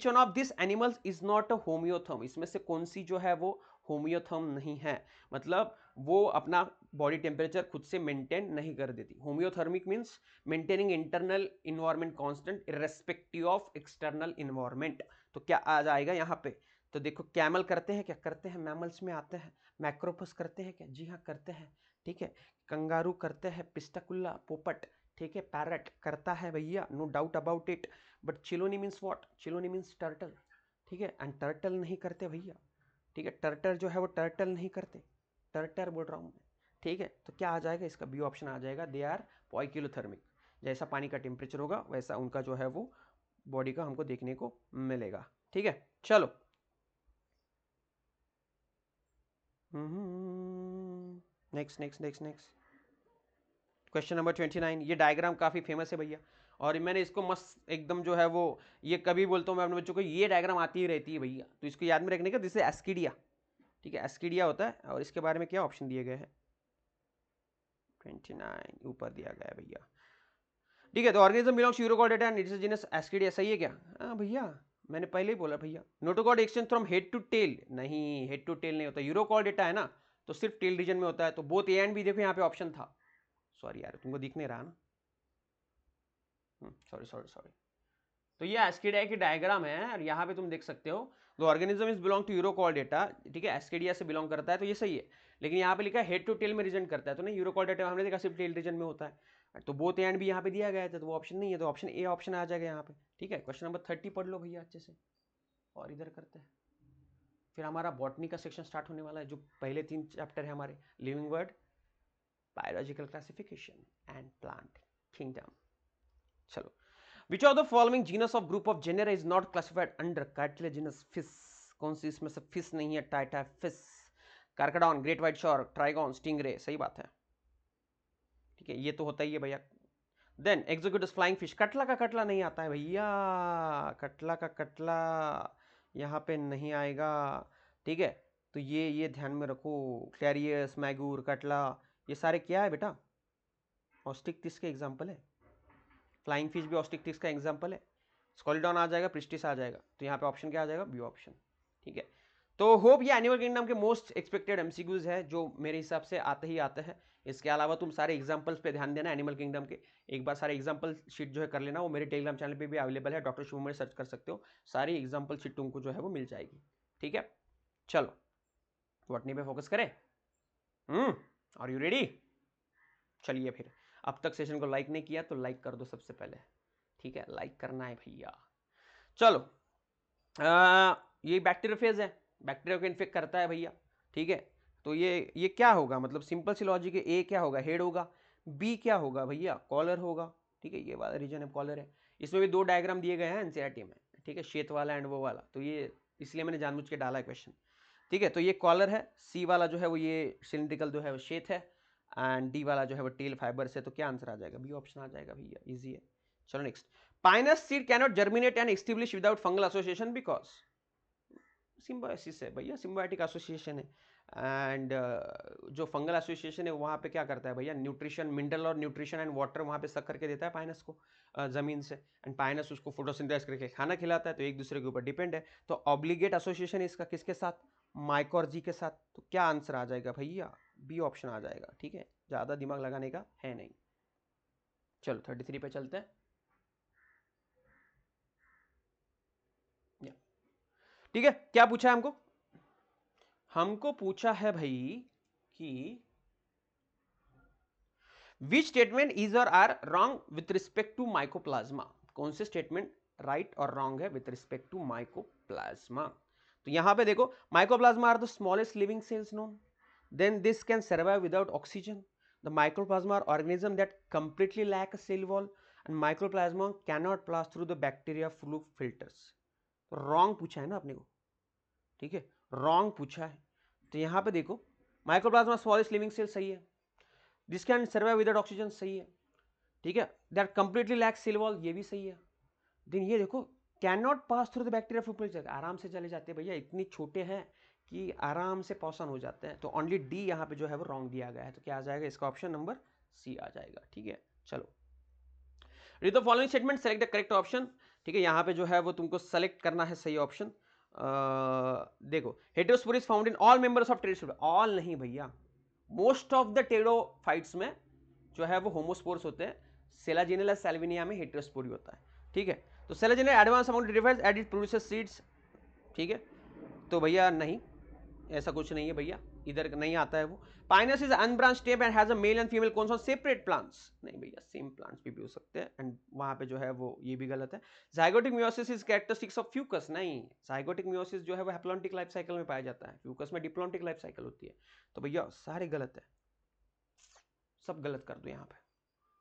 one of this animals is not a homeotherm, इसमें से कौन सी जो है वो होम्योथर्म नहीं है, मतलब वो अपना बॉडी टेम्परेचर खुद से मेंटेन नहीं कर देती। Homeothermic means maintaining internal environment constant irrespective of external environment. तो क्या आ जाएगा यहाँ पे? तो देखो कैमल करते हैं क्या? करते हैं, मैमल्स में आते हैं। मैक्रोपस करते हैं क्या? जी हाँ करते हैं, ठीक है। कंगारू करते हैं, पिस्टाकुल्ला पोपट, ठीक है। पैरट करता है भैया, no doubt about it. But Chelonia means what? Chelonia means turtle, ठीक है। एंड टर्टल नहीं करते भैया, ठीक है। टर्टल जो है वो टर्टल नहीं करते, टर्टर बोल रहा हूँ मैं, ठीक है। तो क्या आ जाएगा इसका? बी ऑप्शन आ जाएगा, दे आर पॉइक्यूलोथर्मिक। जैसा पानी का टेम्परेचर होगा वैसा उनका जो है वो बॉडी का हमको देखने को मिलेगा, ठीक है। चलो next next next next question number 29। ये डायग्राम काफी फेमस है भैया, और मैंने इसको मस्त एकदम जो है वो, ये कभी बोलता हूँ मैं अपने बच्चों को, ये डायग्राम आती ही रहती है भैया, तो इसको याद में रखने का। दिस इज एस्किडिया, ठीक है, एस्किडिया होता है। और इसके बारे में क्या ऑप्शन दिए गए हैं? 29 ऊपर दिया गया है भैया, ठीक है। तो organism belongs Urochordata and its genus Ascidia, सही है क्या? हाँ भैया मैंने पहले ही बोला भैया। Notochord extend from head to tail, नहीं हेड टू टेल नहीं होता, यूरोकॉर्डेटा है ना, तो सिर्फ टेल रीजन में होता है। तो बोथ ए एंड बी, देखो यहाँ पे ऑप्शन था, सॉरी यार तुमको दिख नहीं रहा ना, सॉरी सॉरी सॉरी। तो ये एस्किडिया की डायग्राम है, और यहाँ पे तुम देख सकते हो the organism is belong to urochordata, ठीक है, एस्किडिया से बिलोंग करता है, तो ये सही है। लेकिन यहाँ पे लिखा है हेड टू टेल में रीजन करता है, तो नहीं, यूरोकॉर्डेटा हमने देखा सिर्फ टेल रीजन में होता है। तो बोथ एंड भी यहाँ पे दिया गया था, तो वो ऑप्शन नहीं है, तो ऑप्शन ए ऑप्शन आ जाएगा यहाँ पे, ठीक है। क्वेश्चन नंबर 30 पढ़ लो भैया अच्छे से, और इधर करते हैं, फिर हमारा बॉटनी का सेक्शन स्टार्ट होने वाला है, जो पहले 3 चैप्टर है हमारे, living word, biological classification and plant kingdom. चलो, which of the following genus of group of genera is not classified under cartilaginous fish? कौन सी इसमें से फिश नहीं है? टाइटा fish, Carcharodon, great white shark, Trygon, stingray, सही बात है, ठीक है, ये तो होता ही है भैया। देन एक्सोक्यूटिस फ्लाइंग फिश, कटला का कटला नहीं आता है भैया, कटला का कटला यहाँ पे नहीं आएगा, ठीक है। तो ये ध्यान में रखो, क्लैरियस, मैगूर, कटला, ये सारे क्या है बेटा? ऑस्टिक्टिस के एग्जाम्पल है। फ्लाइंग फिश भी ऑस्टिक्टिस का एग्जाम्पल है। स्कॉलिडॉन आ जाएगा, प्रिस्टिस आ जाएगा, तो यहाँ पे ऑप्शन क्या आ जाएगा? बी ऑप्शन, ठीक है। तो होप ये एनिमल किंगडम के मोस्ट एक्सपेक्टेड एमसीक्यूज है, जो मेरे हिसाब से आते ही आते हैं। इसके अलावा तुम सारे एग्जाम्पल्स पे ध्यान देना एनिमल किंगडम के, एक बार सारे एग्जाम्पल शीट जो है कर लेना, वो मेरे टेलीग्राम चैनल पे भी अवेलेबल है, डॉक्टर शुभम में सर्च कर सकते हो, सारी एग्जाम्पल शीट तुमको जो है वो मिल जाएगी, ठीक है। चलो बॉटनी पे फोकस करें, आर यू रेडी? चलिए फिर, अब तक सेशन को लाइक नहीं किया तो लाइक कर दो सबसे पहले, ठीक है, लाइक करना है भैया। चलो ये बैक्टीरियोफेज है, बैक्टीरिया को इन्फेक्ट करता है भैया, ठीक है। तो ये क्या होगा? मतलब सिंपल सी लॉजिक है, ए क्या होगा? हेड होगा, बी क्या होगा भैया? कॉलर होगा, ठीक है, ये वाला रीजन है कॉलर है। इसमें भी 2 डायग्राम दिए गए हैं एनसीईआरटी में, ठीक है, श्वेत वाला एंड वो वाला, तो ये इसलिए मैंने जानबूझ के डाला है क्वेश्चन, ठीक है। तो ये कॉलर है, सी वाला जो है वो ये सिलिंड्रिकल जो है वो श्वेत है, एंड डी वाला जो है वो टेल फाइबर से, तो क्या आंसर आ जाएगा, बी ऑप्शन आ जाएगा भैया, इजी है। चलो next, Pinus seed cannot germinate and establish without fungal association because, symbiosis है भैया, सिम्बायोटिक एसोसिएशन है, एंड जो फंगल एसोसिएशन है वहाँ पे क्या करता है भैया, न्यूट्रिशन, मिनरल और न्यूट्रिशन एंड वाटर वहाँ पे सक करके देता है पाइनस को जमीन से, एंड पाइनस उसको फोटोसिंथेसिस करके खाना खिलाता है, तो एक दूसरे के ऊपर डिपेंड है, तो ऑब्लिगेट एसोसिएशन इसका किसके साथ, माइकोर्जी के साथ, तो क्या आंसर आ जाएगा भैया, बी ऑप्शन आ जाएगा, ठीक है, ज्यादा दिमाग लगाने का है नहीं। चलो 33 पे चलते हैं, ठीक है। क्या पूछा है हमको, हमको पूछा है भाई कि विच स्टेटमेंट इज और are wrong with respect to mycoplasma, कौन से स्टेटमेंट राइट और रॉन्ग है विथ रिस्पेक्ट टू माइकोप्लाज्मा। तो यहां पे देखो, mycoplasma are the smallest living cells known, then this can survive without oxygen, the microplasma are organism that completely lack a cell wall, and microplasma cannot pass through the bacteria flu filters. Wrong पूछा है ना अपने को, ठीक है, wrong पूछा है, तो यहां पे देखो, माइक्रोप्लाज्मा स्मॉलेस्ट लिविंग सेल सही है, this can survive without oxygen सही है, ठीक है, that completely lack cell wall ये भी सही है, देन ये देखो, can not pass through the bacteria flu filter, आराम से चले जाते हैं भैया, इतनी छोटे हैं कि आराम से पास ऑन हो जाते हैं, तो ओनली डी यहाँ पे जो है वो रॉन्ग दिया गया है, तो क्या आ जाएगा, इसका ऑप्शन नंबर सी आ जाएगा, ठीक है। चलो, read the following statement, select the correct option, ठीक है, यहाँ पे जो है वो तुमको सेलेक्ट करना है सही ऑप्शन। देखो, heterospory found in all members of pterospore, all नहीं भैया, मोस्ट ऑफ द टेरोफाइट्स में जो है वो होमोस्पोर्स होते हैं, सेलाजिनेला सैल्विनिया में हेटेरोस्पोरी होता है, ठीक है। तो Selaginella advance amount pteridophytes and it produces seeds, ठीक है, तो भैया नहीं, ऐसा कुछ नहीं है भैया, इधर नहीं आता है वो। Pinus is unbranch stem and has a male and female कौन सा सेपरेट प्लांट्स, नहीं भैया, सेम प्लांट्स भी हो सकते हैं, एंड वहां पे जो है वो ये भी गलत है। Zygotic meiosis is characteristics of Fucus, नहीं, जाइगोटिक मियोसिस जो है वो हैप्लॉन्टिक लाइफ साइकिल में पाया जाता है, फ्यूकस में डिप्लॉन्टिक लाइफ साइकिल होती है, तो भैया सारे गलत है, सब गलत कर दो यहाँ पे,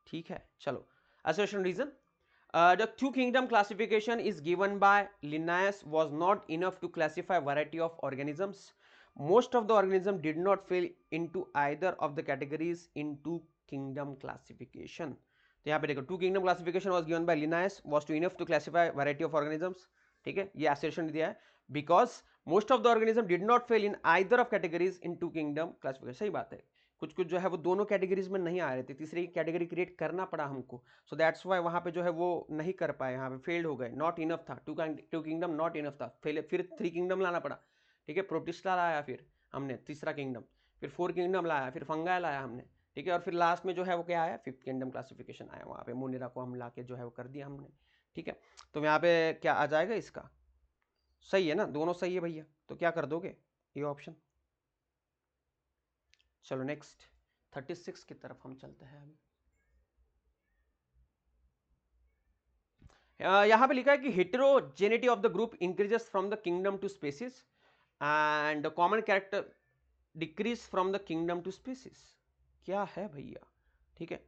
ठीक है। चलो, assertion reason, the two kingdom classification is given by Linnaeus was not enough to classify variety of organisms, most of the organism did not fall into either of the categories in two kingdom classification, तो यहाँ पे देखो, two kingdom classification was given by Linnaeus was to enough to classify variety of organisms, ठीक है, ये assertion दिया है, because most of the organism did not fall in either of categories in two kingdom classification, सही बात है, कुछ कुछ जो है वो दोनों कैटेगरीज में नहीं आ रहे थे, तीसरी कैटेगरी क्रिएट करना पड़ा हमको, सो दैट्स व्हाई वहां पे जो है वो नहीं कर पाए, यहाँ पे फेल्ड हो गए, नॉट इनफ था, टू किंगडम नॉट इनफ था, फिर 3 किंगडम लाना पड़ा, ठीक है, प्रोटिस्टा लाया फिर हमने तीसरा किंगडम, फिर 4 किंगडम लाया, फिर फंगाई लाया हमने, ठीक है, और फिर लास्ट में जो है वो क्या आया, 5th किंगडम क्लासिफिकेशन आया, वहाँ पे मोनिरा को हम ला के जो है वो कर दिया हमने, ठीक है। तो यहाँ पे क्या आ जाएगा, इसका सही है ना, दोनों सही है भैया, तो क्या कर दोगे, ये ऑप्शन। चलो नेक्स्ट 36 की तरफ हम चलते हैं अभी। यहां पे लिखा है कि heterogeneity of the group increases from the kingdom to species and common character decrease from the kingdom to species, क्या है भैया, ठीक है।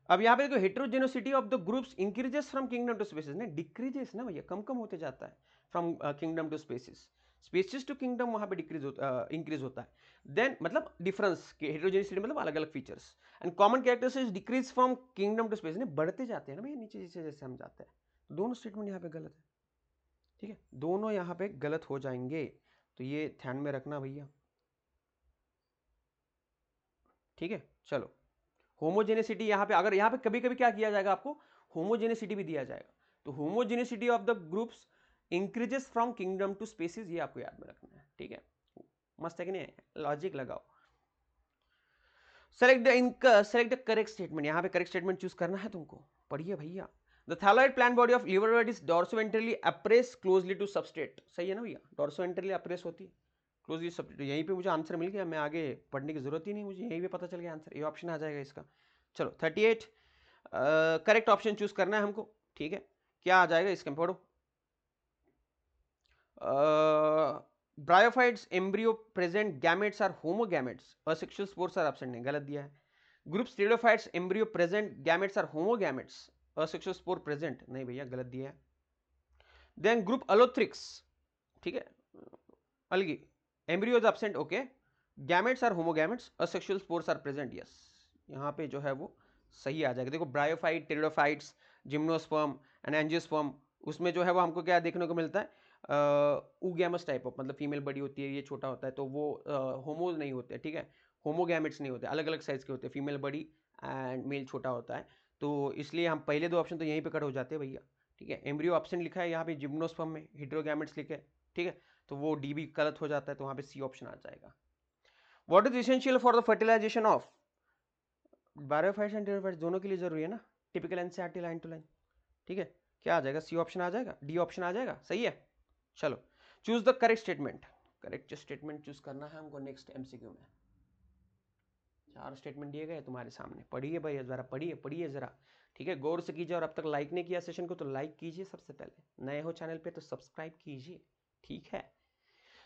अब यहाँ पे देखो, heterogeneity of the groups increases from kingdom to species, नहीं डिक्रीजेस ना भैया, कम कम होते जाता है from kingdom to species, species to kingdom वहां पे डिक्रीज होता इंक्रीज होता है, देन मतलब डिफरेंस के हेटेरोजेनिसिटी मतलब अलग अलग features, and common characteristics decrease from kingdom to species, नहीं बढ़ते जाते हैं ना भैया नीचे जैसे जैसे हम जाते हैं, तो दोनों स्टेटमेंट यहाँ पे गलत है, ठीक है, दोनों यहाँ पे गलत हो जाएंगे, तो ये ध्यान में रखना भैया, ठीक है। चलो, होमोजेनेसिटी यहाँ पे, अगर यहाँ पे कभी कभी क्या किया जाएगा, आपको होमोजेनेसिटी भी दिया जाएगा, तो homogeneity of the groups increases from kingdom to species, ये आपको याद में रखना है, ठीक है, मस्त है कि नहीं, लॉजिक लगाओ। सेलेक्ट द करेक्ट स्टेटमेंट, यहाँ पे करेक्ट स्टेटमेंट चूज करना है तुमको, पढ़िए भैया। The thalloid plant body of liverwort is dorsiventrally appressed closely to substrate, सही है ना भैया, डॉर्सोवेंट्रली अप्रेस होती है क्लोजली सबस्ट्रेट, यहीं पे मुझे आंसर मिल गया, मैं आगे पढ़ने की जरूरत ही नहीं, मुझे यहीं पे पता चल गया आंसर, ये ऑप्शन आ जाएगा इसका। चलो 38 करेक्ट ऑप्शन चूज करना है हमको, ठीक है, क्या आ जाएगा इसके, पढ़ो। Bryophytes embryo present gametes are homogametes, asexual spores are absent, नहीं गलत दिया है। Group pteridophytes embryo present gametes are homogametes, asexual spore present, नहीं भैया गलत दिया है। देन ग्रुप अलोथ्रिक्स, ठीक है, algae, embryo is absent, okay, gametes are homogametes, asexual spores are present, yes, यहाँ पे जो है वो सही आ जाएगा। देखो bryophyte, pteridophytes, gymnosperm and angiosperm, उसमें जो है वो हमको क्या देखने को मिलता है, ऊगैमस टाइप ऑफ, मतलब फीमेल बड़ी होती है, ये छोटा होता है, तो वो होमोज नहीं होते, ठीक है, होमोगैमेट्स नहीं होते, अलग अलग साइज के होते हैं, फीमेल बड़ी एंड मेल छोटा होता है। तो इसलिए हम पहले दो ऑप्शन तो यहीं पे कट हो जाते हैं भैया, ठीक है। एम्ब्रियो ऑप्शन लिखा है यहाँ पे जिम्नोस्पर्म में, हेटेरोगैमेट्स लिखे, ठीक है, तो वो डी भी गलत हो जाता है, तो वहाँ पे सी ऑप्शन आ जाएगा। What is essential for the fertilization of, bryophytes and pteridophytes दोनों के लिए जरूरी है ना, typical NCERT line to line, ठीक है, क्या आ जाएगा, सी ऑप्शन आ जाएगा, डी ऑप्शन आ जाएगा, सही है। चलो choose the correct statement, correct statement choose करना है हमको नेक्स्ट एमसीक्यू में। 4 स्टेटमेंट दिए गए तुम्हारे सामने, पढ़िए भाई जरा, पढ़िए पढ़िए जरा, ठीक है, गौर से कीजिए, और अब तक लाइक नहीं किया सेशन को तो लाइक कीजिए, सबसे पहले नए हो चैनल पे तो सब्सक्राइब कीजिए, ठीक है।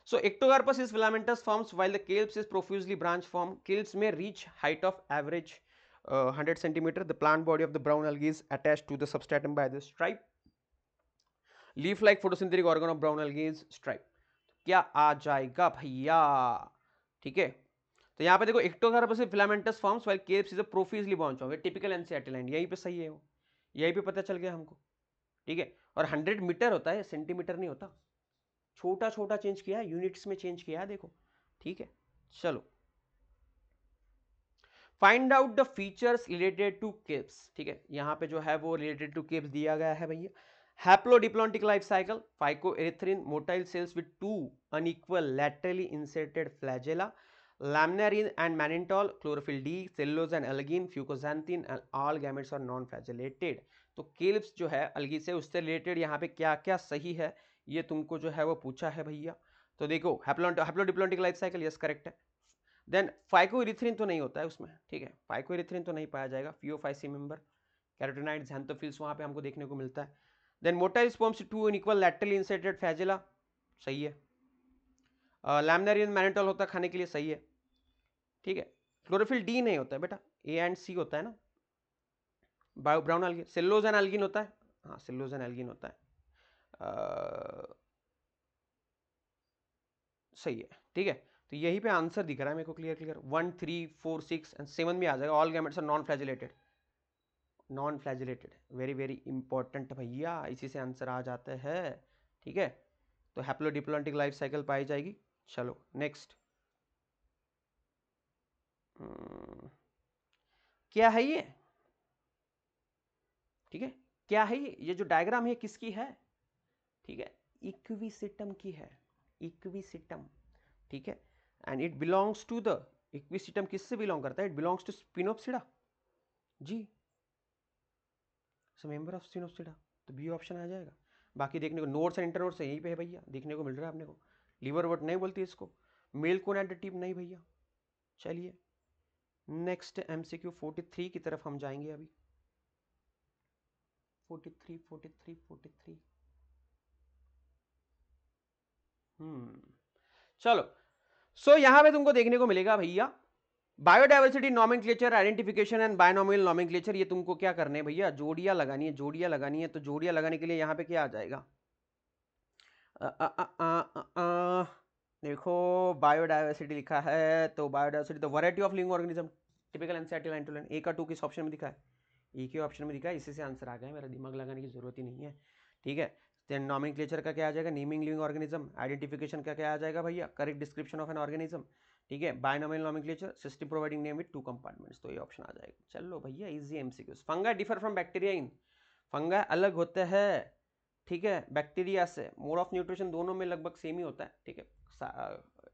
So ectocarpus is filamentous forms while the Calps is profusely branched form. Calps may reach height of average 100 centimeter. The plant body of the brown algae is attached to the substratum by the stripe. Leaf-like photosynthetic organ of brown algae is stripe. क्या आ जाएगा भैया, ठीक है। तो यहाँ पे देखो ectocarpus is filamentous forms while Calps is a profusely branched form. Typical NCERT line यहीं पे सही है, वो यहीं पे पता चल गया हमको, ठीक है। और 100 मीटर होता है, सेंटीमीटर नहीं होता, छोटा छोटा चेंज किया है, यूनिट्स में चेंज किया है, देखो, ठीक है। चलो find out the features related to kelps, ठीक है, यहां पे जो है वो रिलेटेड टू केप्स दिया गया है भैया। Haplodiplontic life cycle, phycoerythrin motile cells with 2 unequal laterally inserted flagella, laminarin and mannitol, chlorophyll D, cellulose and algin, fucoxanthin and all gametes are non flagellated. तो केल्प्स जो है अलगी से, उससे रिलेटेड यहाँ पे क्या क्या सही है ये तुमको जो है वो पूछा है भैया। तो देखो haplodiplontic life cycle, yes correct है। देन फाइकोइरिथ्रिन तो नहीं होता है उसमें, ठीक है, फाइकोइरिथ्रिन तो नहीं पाया जाएगा। फियोफाइसी मेंबर, कैरोटिनाइड्स, ज़ैंथोफिल्स वहां पे हमको देखने को मिलता है। Then motile sperms 2 unequal laterally inserted flagella, सही है। लैमिनारिन मैनिटॉल होता है खाने के लिए, सही है, ठीक है। क्लोरोफिल डी नहीं होता है बेटा, ए एंड सी होता है ना। Brown algin, cellulose and algin होता है, हाँ सेलुलोज एंड एल्गिन होता है, सही है, ठीक है। तो यही पे आंसर दिख रहा है मेरे को, क्लियर क्लियर 1 3 4 6 एंड 7 भी आ जाएगा। All gametes are non flagellated, non flagellated, very very important भैया, इसी से आंसर आ जाता है, ठीक है। तो हैप्लोडिप्लॉन्टिक लाइफ साइकिल पाई जाएगी। चलो नेक्स्ट, क्या है ये, ठीक है, क्या है ये जो डायग्राम है किसकी है, ठीक है, इक्विसिटम की है, इक्विसिटम, ठीक है। And it belongs to the, Equisetum किससे बिलोंग करता है, इट बिलोंग्स टू स्पिनोप्सिडा जी, मेंबर ऑफ स्पिनोप्सिडा, तो बी ऑप्शन आ जाएगा। बाकी देखने को नोट्स एंड इंटरनोट्स यहीं पे है भैया, देखने को मिल रहा है अपने को। लीवरवर्ट नहीं बोलती इसको, मेल कोन एडिटिव नहीं भैया। चलिए नेक्स्ट एमसीक्यू 43 की तरफ हम जाएंगे अभी। 43 चलो, सो यहां पे तुमको देखने को मिलेगा भैया biodiversity nomenclature, identification and binomial nomenclature. ये तुमको क्या करने है भैया, जोड़ियां लगानी है, जोड़ियां लगानी है। तो जोड़ियां लगाने के लिए यहां पे क्या आ जाएगा, देखो बायोडाइवर्सिटी लिखा है, तो biodiversity the variety of living organism, typical NCERT line to line, A का 2 किस ऑप्शन में दिखा है, एक ही ऑप्शन में दिखा है, इसी से आंसर आ गया, मेरा दिमाग लगाने की जरूरत ही नहीं है, ठीक है। देन नॉमेनक्लेचर का क्या आ जाएगा, नेमिंग लिविंग ऑर्गेनिज्म, आइडेंटिफिकेशन का क्या आ जाएगा भैया, correct description of an organism, ठीक है। Binomial nomenclature, system providing name with 2 compartments, तो ये ऑप्शन आ जाएगा। चलो भैया easy MCQs. Fungi differ from bacteria in, fungi अलग होते हैं, ठीक है, बैक्टीरिया से। मोड ऑफ न्यूट्रिशन दोनों में लगभग सेम ही होता है, ठीक है।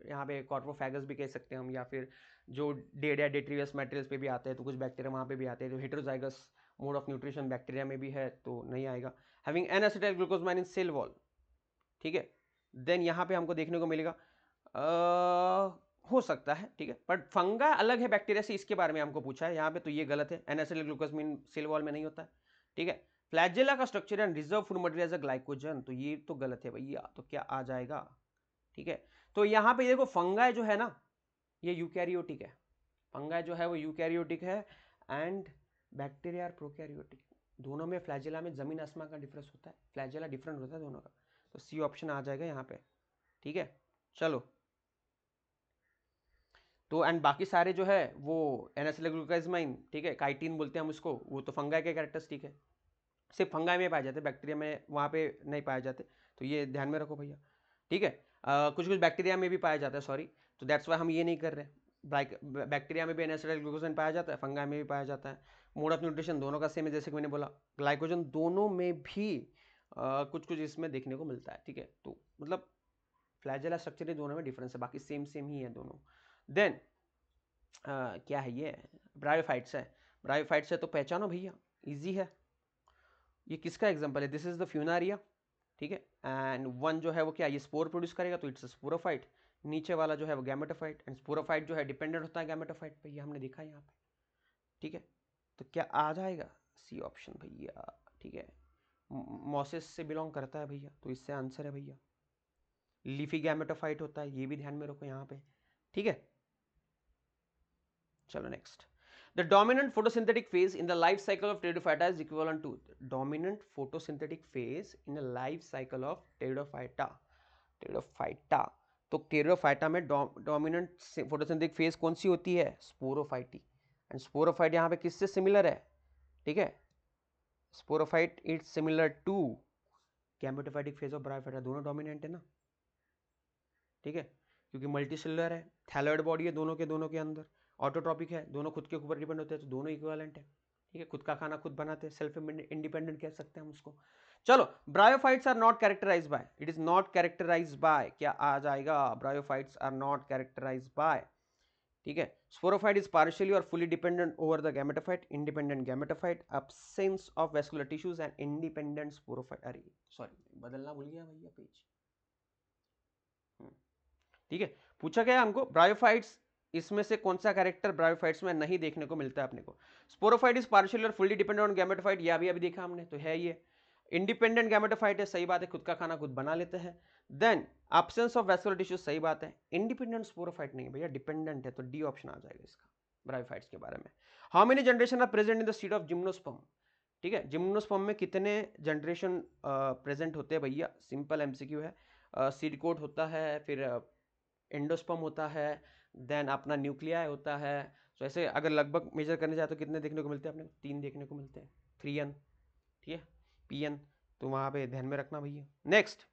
यहाँ पे कॉर्पोफैगस भी कह सकते हैं हम, या फिर जो डेड या डेट्रियस मटेरियल्स पे भी आते हैं, तो कुछ बैक्टीरिया वहाँ पे भी आते हैं। तो heterozygous mode of nutrition bacteria में भी है, तो नहीं आएगा। Having N acetyl glucosamine in cell wall, ठीक है। देन यहाँ पे हमको देखने को मिलेगा हो सकता है, ठीक है, बट फंगा अलग है बैक्टीरिया से, इसके बारे में हमको पूछा है यहाँ पे, तो ये गलत है। N acetyl glucosamine cell wall में नहीं होता है, ठीक है। फ्लैजेला का structure and reserve food material as a glycogen, तो ये तो गलत है भैया, तो क्या आ जाएगा, ठीक है। तो यहाँ पे देखो फंगाई जो है ना, ये यूकैरियोटिक है, फंगाई जो है वो यूकैरियोटिक है, एंड बैक्टीरिया आर प्रोकैरियोटिक, दोनों में फ्लैजेला में जमीन आसमान का डिफरेंस होता है, फ्लैजेला डिफरेंट होता है दोनों का, तो सी ऑप्शन आ जाएगा यहाँ पे। ठीक है, चलो। तो एंड बाकी सारे जो है वो एनासिलोग्लूकोसामाइन, ठीक है, काइटिन बोलते हैं हम उसको, वो तो फंगाई के कैरेक्टरिस्टिक है, सिर्फ फंगाई में पाए जाते, बैक्टीरिया में वहाँ पे नहीं पाए जाते, तो ये ध्यान में रखो भैया। ठीक है, कुछ कुछ बैक्टीरिया में भी पाया जाता है, सॉरी, तो दैट्स वाई हम ये नहीं कर रहे। बैक्टीरिया में भी एनासिडाइल ग्लूकोजन पाया जाता है, फंगाई में भी पाया जाता है। मोड ऑफ न्यूट्रिशन दोनों का सेम है, जैसे कि मैंने बोला, ग्लाइकोजन दोनों में भी कुछ कुछ इसमें देखने को मिलता है। ठीक है, तो मतलब फ्लैजेला स्ट्रक्चर दोनों में डिफरेंस है, बाकी सेम सेम ही है दोनों। देन क्या है ये, ब्रायोफाइट्स है। ब्रायोफाइट्स है तो पहचानो भैया, इजी है। ये किसका एग्जांपल है, दिस इज द फ्यूनारिया। ठीक है, एंड वन जो है वो क्या, ये स्पोर प्रोड्यूस करेगा तो इट्स स्पोरोफाइट, नीचे वाला जो है वो गैमेटोफाइट, एंड स्पोरोफाइट जो है डिपेंडेंट होता है गैमेटोफाइट पे, ये हमने देखा है यहाँ पे। ठीक है, तो क्या आ जाएगा, सी ऑप्शन भैया। ठीक है, मॉसिस से बिलोंग करता है भैया, तो इससे आंसर है भैया। लीफी गैमेटोफाइट होता है, ये भी ध्यान में रखो यहाँ पे। ठीक है, चलो next. The dominant photosynthetic phase in the life cycle of Pteridophyta is equivalent to dominant photosynthetic phase in the life cycle of Pteridophyta. Pteridophyta, तो Pteridophyta में डोमिनेंट फोटोसिंथेटिक फेज कौन सी होती है, स्पोरोफाइटी, एंड स्पोरोफाइट यहाँ पे किससे सिमिलर है, ठीक है, sporophyte it's similar to gametophytic phase of bryophyta, दोनों डोमिनेंट है ना। ठीक है, क्योंकि मल्टीसेलुलर है, थैलॉइड बॉडी है दोनों के अंदर, ऑटोट्रॉपिक है, दोनों खुद के ऊपर डिपेंड होते हैं, तो दोनों इक्विवेलेंट है। ठीक है, खुद का खाना खुद बनाते हैं, सेल्फ इंडिपेंडेंट कह सकते हैं हम उसको। चलो, bryophytes are not characterize by, it is not characterize by, क्या आ जाएगा, bryophytes are not characterize by. ठीक है, स्पोरोफाइट इज पार्शियली और fully dependent over the gametophyte, independent gametophyte, absence of vascular tissues and independent sporophyte. अरे sorry, बदलना भूल गया भैया पेज। ठीक है, पूछा गया हमको ब्रायोफाइट्स, इसमें से कौन सा कैरेक्टर ब्रायोफाइट्स में नहीं देखने को मिलता है अपने को। स्पोरोफाइट इज पार्शियल और फुल्ली डिपेंडेंट ऑन गैमेटोफाइट, ये अभी देखा हमने, तो है ये। इंडिपेंडेंट गैमेटोफाइट है, सही बात है, खुद का खाना खुद बना लेते हैं। Then absence of vascular tissue, सही बात है। इंडिपेंडेंट स्पोरोफाइट नहीं भैया, डिपेंडेंट है, तो डी ऑप्शन आ जाएगा इसका ब्रायोफाइट्स के बारे में। How many generation are present in the state of gymnosperm, ठीक है, जिम्नोस्पर्म में कितने जनरेशन प्रेजेंट होते हैं भैया, सिंपल एमसीक्यू है। सीड कोट होता है, फिर एंडोस्पर्म होता है, देन अपना न्यूक्लियाई होता है। तो ऐसे अगर लगभग मेजर करने जाए तो कितने देखने को मिलते हैं अपने को, 3 देखने को मिलते हैं, 3n, ठीक है, pn, तो वहां पे ध्यान में रखना भैया। नेक्स्ट,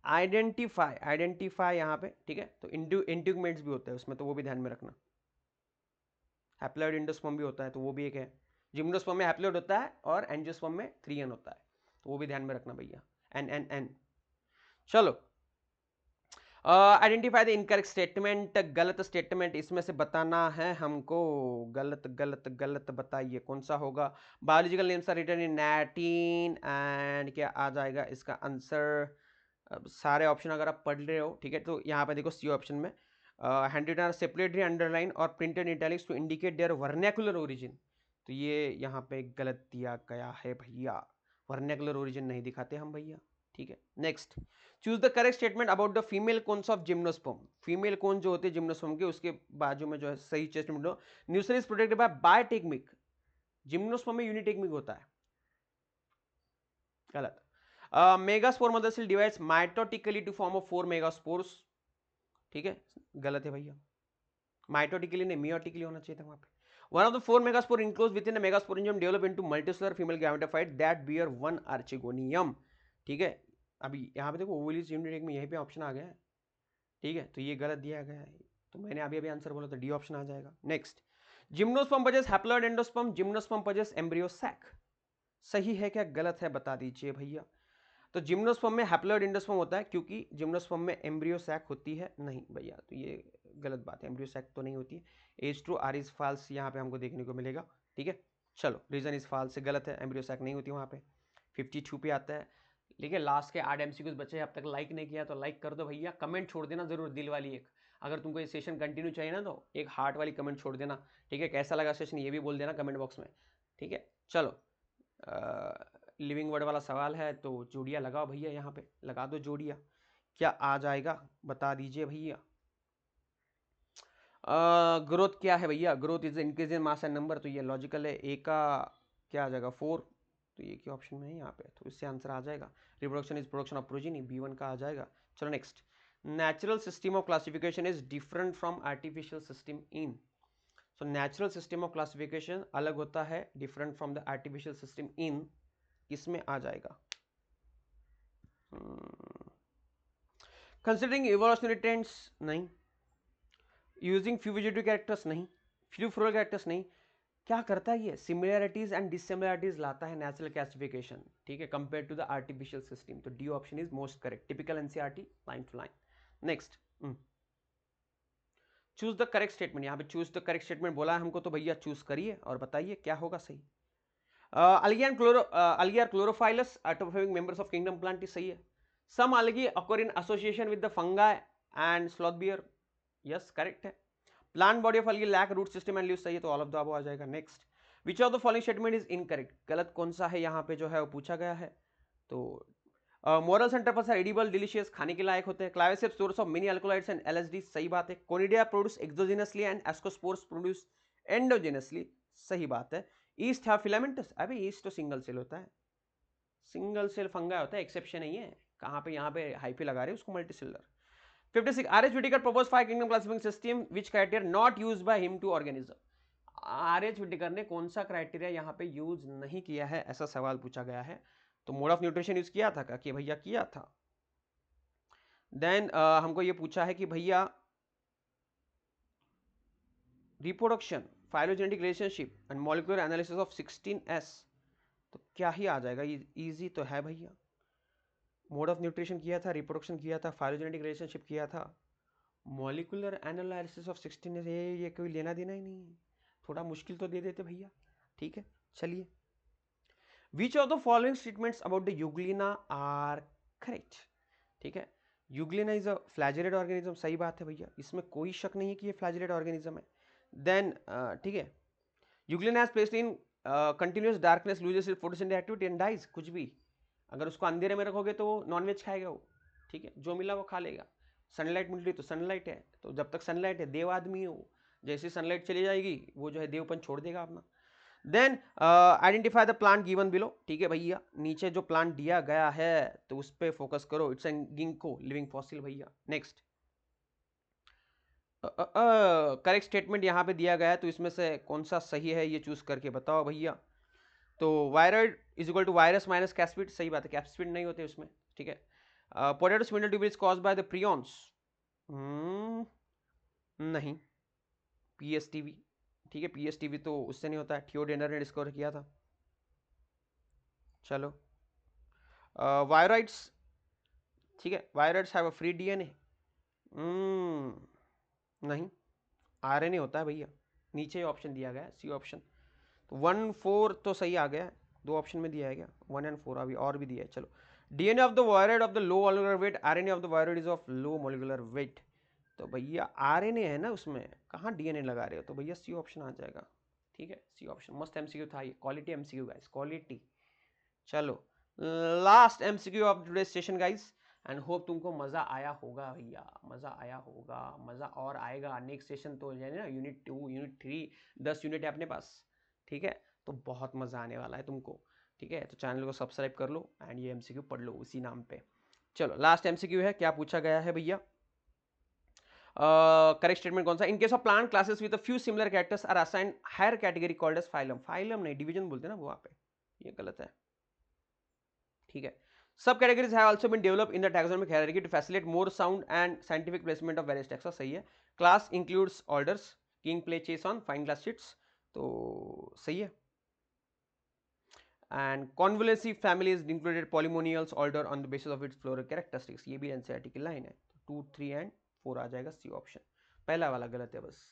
आइडेंटिफाई यहाँ पे, ठीक है, तो इंट्यूगमेंट्स भी होते हैं उसमें, तो वो भी ध्यान में रखना। हैप्लॉइड एंडोस्पर्म भी होता है, तो वो भी एक है। जिम्नोस्पर्म में हैप्लॉइड होता है और एंजियोस्पर्म में 3n होता है, तो वो भी ध्यान में रखना भैया, n। चलो, आइडेंटिफाई द इनकरेक्ट स्टेटमेंट, गलत स्टेटमेंट इसमें से बताना है हमको, गलत बताइए कौन सा होगा। Biological names are written in Latin, and क्या आ जाएगा इसका आंसर। सारे ऑप्शन अगर आप पढ़ रहे हो, ठीक है, तो यहाँ पे देखो सी ऑप्शन में hand written are separately underlined और printed italics to indicate their vernacular origin, तो ये यहाँ पे गलत दिया गया है भैया, वर्नैकुलर ओरिजिन नहीं दिखाते हम भैया। ठीक है, next, choose the correct statement about the female cones of gymnosperm, female cone जो होते हैं जिम्नोस्पर्म के, उसके बाजू में जो है सही स्टेटमेंट हो, nucleus is protected by bitegmic, gymnosperm में यूनिटेगमिक होता है, गलत। Megaspore mother cell divides mitotically to form of 4 megaspores, ठीक है, गलत है भैया, माइटोटिकली नहीं, मियोटिकली होना चाहिए था वहां पे। One of the 4 megaspore enclosed within a megasporangium develop into multicellular female gametophyte that bear one archegonium, ठीक है, अभी यहाँ पे देखो ओवलीज यूनिट में यहीं पे ऑप्शन आ गया है, ठीक है, तो ये गलत दिया गया है, तो मैंने अभी आंसर बोला तो डी ऑप्शन आ जाएगा। Next, gymnosperm possess haploid endosperm, gymnosperm possess embryo sac, सही है क्या गलत है बता दीजिए भैया। तो जिम्नोस्पर्म में हैप्लॉइड एंडोस्पर्म होता है, क्योंकि जिम्नोस्पर्म में एम्ब्रियो सैक होती है नहीं भैया, तो ये गलत बात है, एम्ब्रियो सैक तो नहीं होती है। A is true, R is false यहाँ पे हमको देखने को मिलेगा। ठीक है, चलो, रीजन इज फॉल्स से गलत है, एम्ब्रियो सैक नहीं होती वहाँ पे। 52 पे आता है। ठीक है, लास्ट के 8 MCQs बचे, अब तक लाइक नहीं किया तो लाइक कर दो भैया, कमेंट छोड़ देना जरूर, दिल वाली एक, अगर तुमको ये सेशन कंटिन्यू चाहिए ना तो एक हार्ट वाली कमेंट छोड़ देना। ठीक है, कैसा लगा सेशन ये भी बोल देना कमेंट बॉक्स में। ठीक है, चलो, लिविंग वर्ड वाला सवाल है, तो जोड़िया लगाओ भैया, यहाँ पे लगा दो जोड़िया, क्या आ जाएगा बता दीजिए भैया। ग्रोथ क्या है भैया, growth is increase in mass and number, तो ये लॉजिकल है। ए का क्या आ जाएगा 4, तो ये क्या ऑप्शन में है यहाँ पे, तो इससे आंसर आ जाएगा reproduction is production of progeny, B1 का आ जाएगा। चलो next, natural system of classification is different from artificial system in. So natural system of classification अलग होता है different from the artificial system in, किसमें आ जाएगा? कंसिडरिंग इवोल्यूशनरी ट्रेंड्स नहीं, यूजिंग फ्यू वेजिटेटिव कैरेक्टर्स नहीं, फ्यू फ्लोरल कैरेक्टर्स नहीं। क्या करता है ये? सिमिलैरिटीज एंड डिसिमिलैरिटीज लाता है नेचुरल क्लासिफिकेशन, ठीक है, compare to the artificial system. तो D option is most correct, typical NCERT line to line. Next, choose the correct statement. यहाँ पे चूज द करेक्ट स्टेटमेंट बोला है हमको, तो भैया चूज करिए और बताइए क्या होगा सही। algae are chlorophyllous autotropic members of kingdom plant, सही है। some algae occur in association with the fungi and sloth bear, yes correct है। plant body of algae lack root system and leaves, सही है, तो all of the above आ जाएगा। next, which of the following statement is incorrect, गलत कौन सा है यहाँ पे जो है वो पूछा गया है। तो मोरल सेंटरपस आर एडिबल डिलीशियस, खाने के लायक होते हैं। Claviceps source of many alkaloids and LSD, सही बात है। Conidia produce exogenously and ascospores produce endogenously, सही बात है। ईस्ट है फिलामेंटस, अबे ईस्ट तो सिंगल सेल होता है, सिंगल सेल फंगा होता है, एक्सेप्शन नहीं है। कहाँ पे यहाँ पे हाइफी लगा रहे हैं उसको, multicellular. 56, R H Whittaker propose 5 kingdom classification system which criteria not used by him to organism. R H Whittaker ने कौन सा क्राइटेरिया यहाँ पे यूज नहीं किया है, ऐसा सवाल पूछा गया है। तो मोड ऑफ न्यूट्रिशन यूज किया था क्या? कि भैया किया था। देन हमको ये पूछा है कि भैया reproduction, phylogenetic relationship and molecular analysis of 16S, तो क्या ही आ जाएगा? इजी तो है भैया। मोड ऑफ न्यूट्रिशन किया था, रिप्रोडक्शन किया था, फाइलोजेनेटिक रिलेशनशिप किया था, मॉलिक्यूलर एनालिसिस ऑफ 16S, ये कोई लेना देना ही नहीं है। थोड़ा मुश्किल तो दे देते भैया, ठीक है चलिए। Which of the following statements about the Euglena are correct, ठीक है। Euglena is a flagellate organism, सही बात है भैया, इसमें कोई शक नहीं है कि ये फ्लैजेलेट ऑर्गेनिज्म है। देन ठीक है, euglena has placed in continuous darkness, loses its photosynthetic activity and dies, कुछ भी। अगर उसको अंधेरे में रखोगे तो वो नॉनवेज खाएगा वो, ठीक है, जो मिला वो खा लेगा। सनलाइट मिल रही तो सनलाइट है, तो जब तक सनलाइट है देव आदमी है वो, जैसे सनलाइट चली जाएगी वो जो है देवपन छोड़ देगा अपना। Then identify the plant given below, ठीक है भैया, नीचे जो प्लांट दिया गया है तो उस पर फोकस करो, it's an ginkgo living fossil भैया। नेक्स्ट, करेक्ट स्टेटमेंट यहाँ पे दिया गया है, तो इसमें से कौन सा सही है ये चूज करके बताओ भैया। तो viroid is equal to virus minus capsid, सही बात है, कैप्सिड नहीं होते उसमें, ठीक है। Potato spindle tuber is caused by the prions, नहीं, पीएसटीवी, ठीक है, पीएसटीवी तो उससे नहीं होता है, थियोडेनर ने डिस्कवर किया था। चलो, वायरॉइड्स, ठीक है, viroids have a free DNA, नहीं, आरएनए होता है भैया, नीचे ऑप्शन दिया गया है सी ऑप्शन। तो 1, 4 तो सही आ गया, 2 ऑप्शन में दिया है क्या, 1 और 4 अभी और भी दिया है। चलो, DNA of the viroid of the low molecular weight, RNA of the viroid is of low molecular weight, तो भैया आरएनए है ना उसमें, कहाँ डीएनए लगा रहे हो, तो भैया सी ऑप्शन आ जाएगा, ठीक है, सी ऑप्शन। मस्त एमसीक्यू था ये, क्वालिटी एमसीक्यू गाइस, क्वालिटी। चलो, last MCQ of today session guys, and hope तुमको मजा आया होगा भैया, मजा आया होगा, मजा और आएगा। नेक्स्ट सेशन तो है ना, यूनिट 2, यूनिट 3, 10 यूनिट है अपने पास, ठीक है, तो बहुत मजा आने वाला है तुमको, ठीक है। तो चैनल को सब्सक्राइब कर लो एंड ये एमसीक्यू पढ़ लो उसी नाम पे। चलो, लास्ट एमसीक्यू है, क्या पूछा गया है भैया, करेक्ट स्टेटमेंट कौन सा, in case of plant classes with a few similar characters are assigned higher category called as phylum, phylum नहीं डिवीजन बोलते ना वहां पे, ये गलत है, ठीक है। Sub categories have also been developed in the taxonomic hierarchy to facilitate more sound and scientific placement of various taxa, सही है। Class includes orders, king play chess on fine class sheets, तो सही है। And Convolvulaceae family is included Polemoniales order on the basis of its floral characteristics, ये भी NCERT की line है। 2, 3 and 4 आ जाएगा सी ऑप्शन, पहला वाला गलत है बस।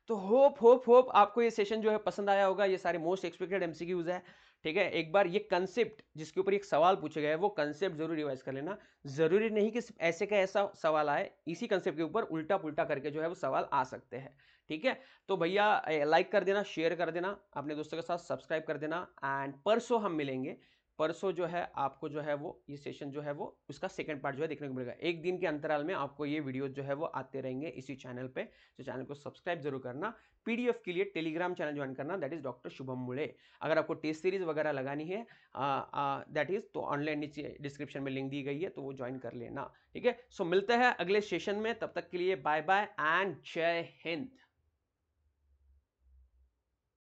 तो होप आपको ये सेशन जो है पसंद आया होगा, ये सारे मोस्ट एक्सपेक्टेड एमसीक्यूज है, ठीक है। एक बार ये कंसेप्ट जिसके ऊपर एक सवाल पूछे गए वो कंसेप्ट जरूर रिवाइज कर लेना, जरूरी नहीं कि सिर्फ ऐसे का ऐसा सवाल आए, इसी कंसेप्ट के ऊपर उल्टा पुल्टा करके जो है वो सवाल आ सकते हैं, ठीक है। तो भैया लाइक कर देना, शेयर कर देना अपने दोस्तों के साथ, सब्सक्राइब कर देना, एंड परसों हम मिलेंगे परसों जो है आपको जो है वो ये सेशन जो है वो उसका सेकंड पार्ट जो है देखने को मिलेगा। एक दिन के अंतराल में आपको ये वीडियो जो है वो आते रहेंगे इसी चैनल पे, तो चैनल को सब्सक्राइब जरूर करना। पीडीएफ के लिए टेलीग्राम चैनल ज्वाइन करना, दैट इज डॉक्टर शुभम मुले। अगर आपको टेस्ट सीरीज वगैरह लगानी है दैट इज, तो ऑनलाइन नीचे डिस्क्रिप्शन में लिंक दी गई है, तो वो ज्वाइन कर लेना। ठीक है, सो मिलते हैं अगले सेशन में, तब तक के लिए बाय बाय एंड जय हिंद।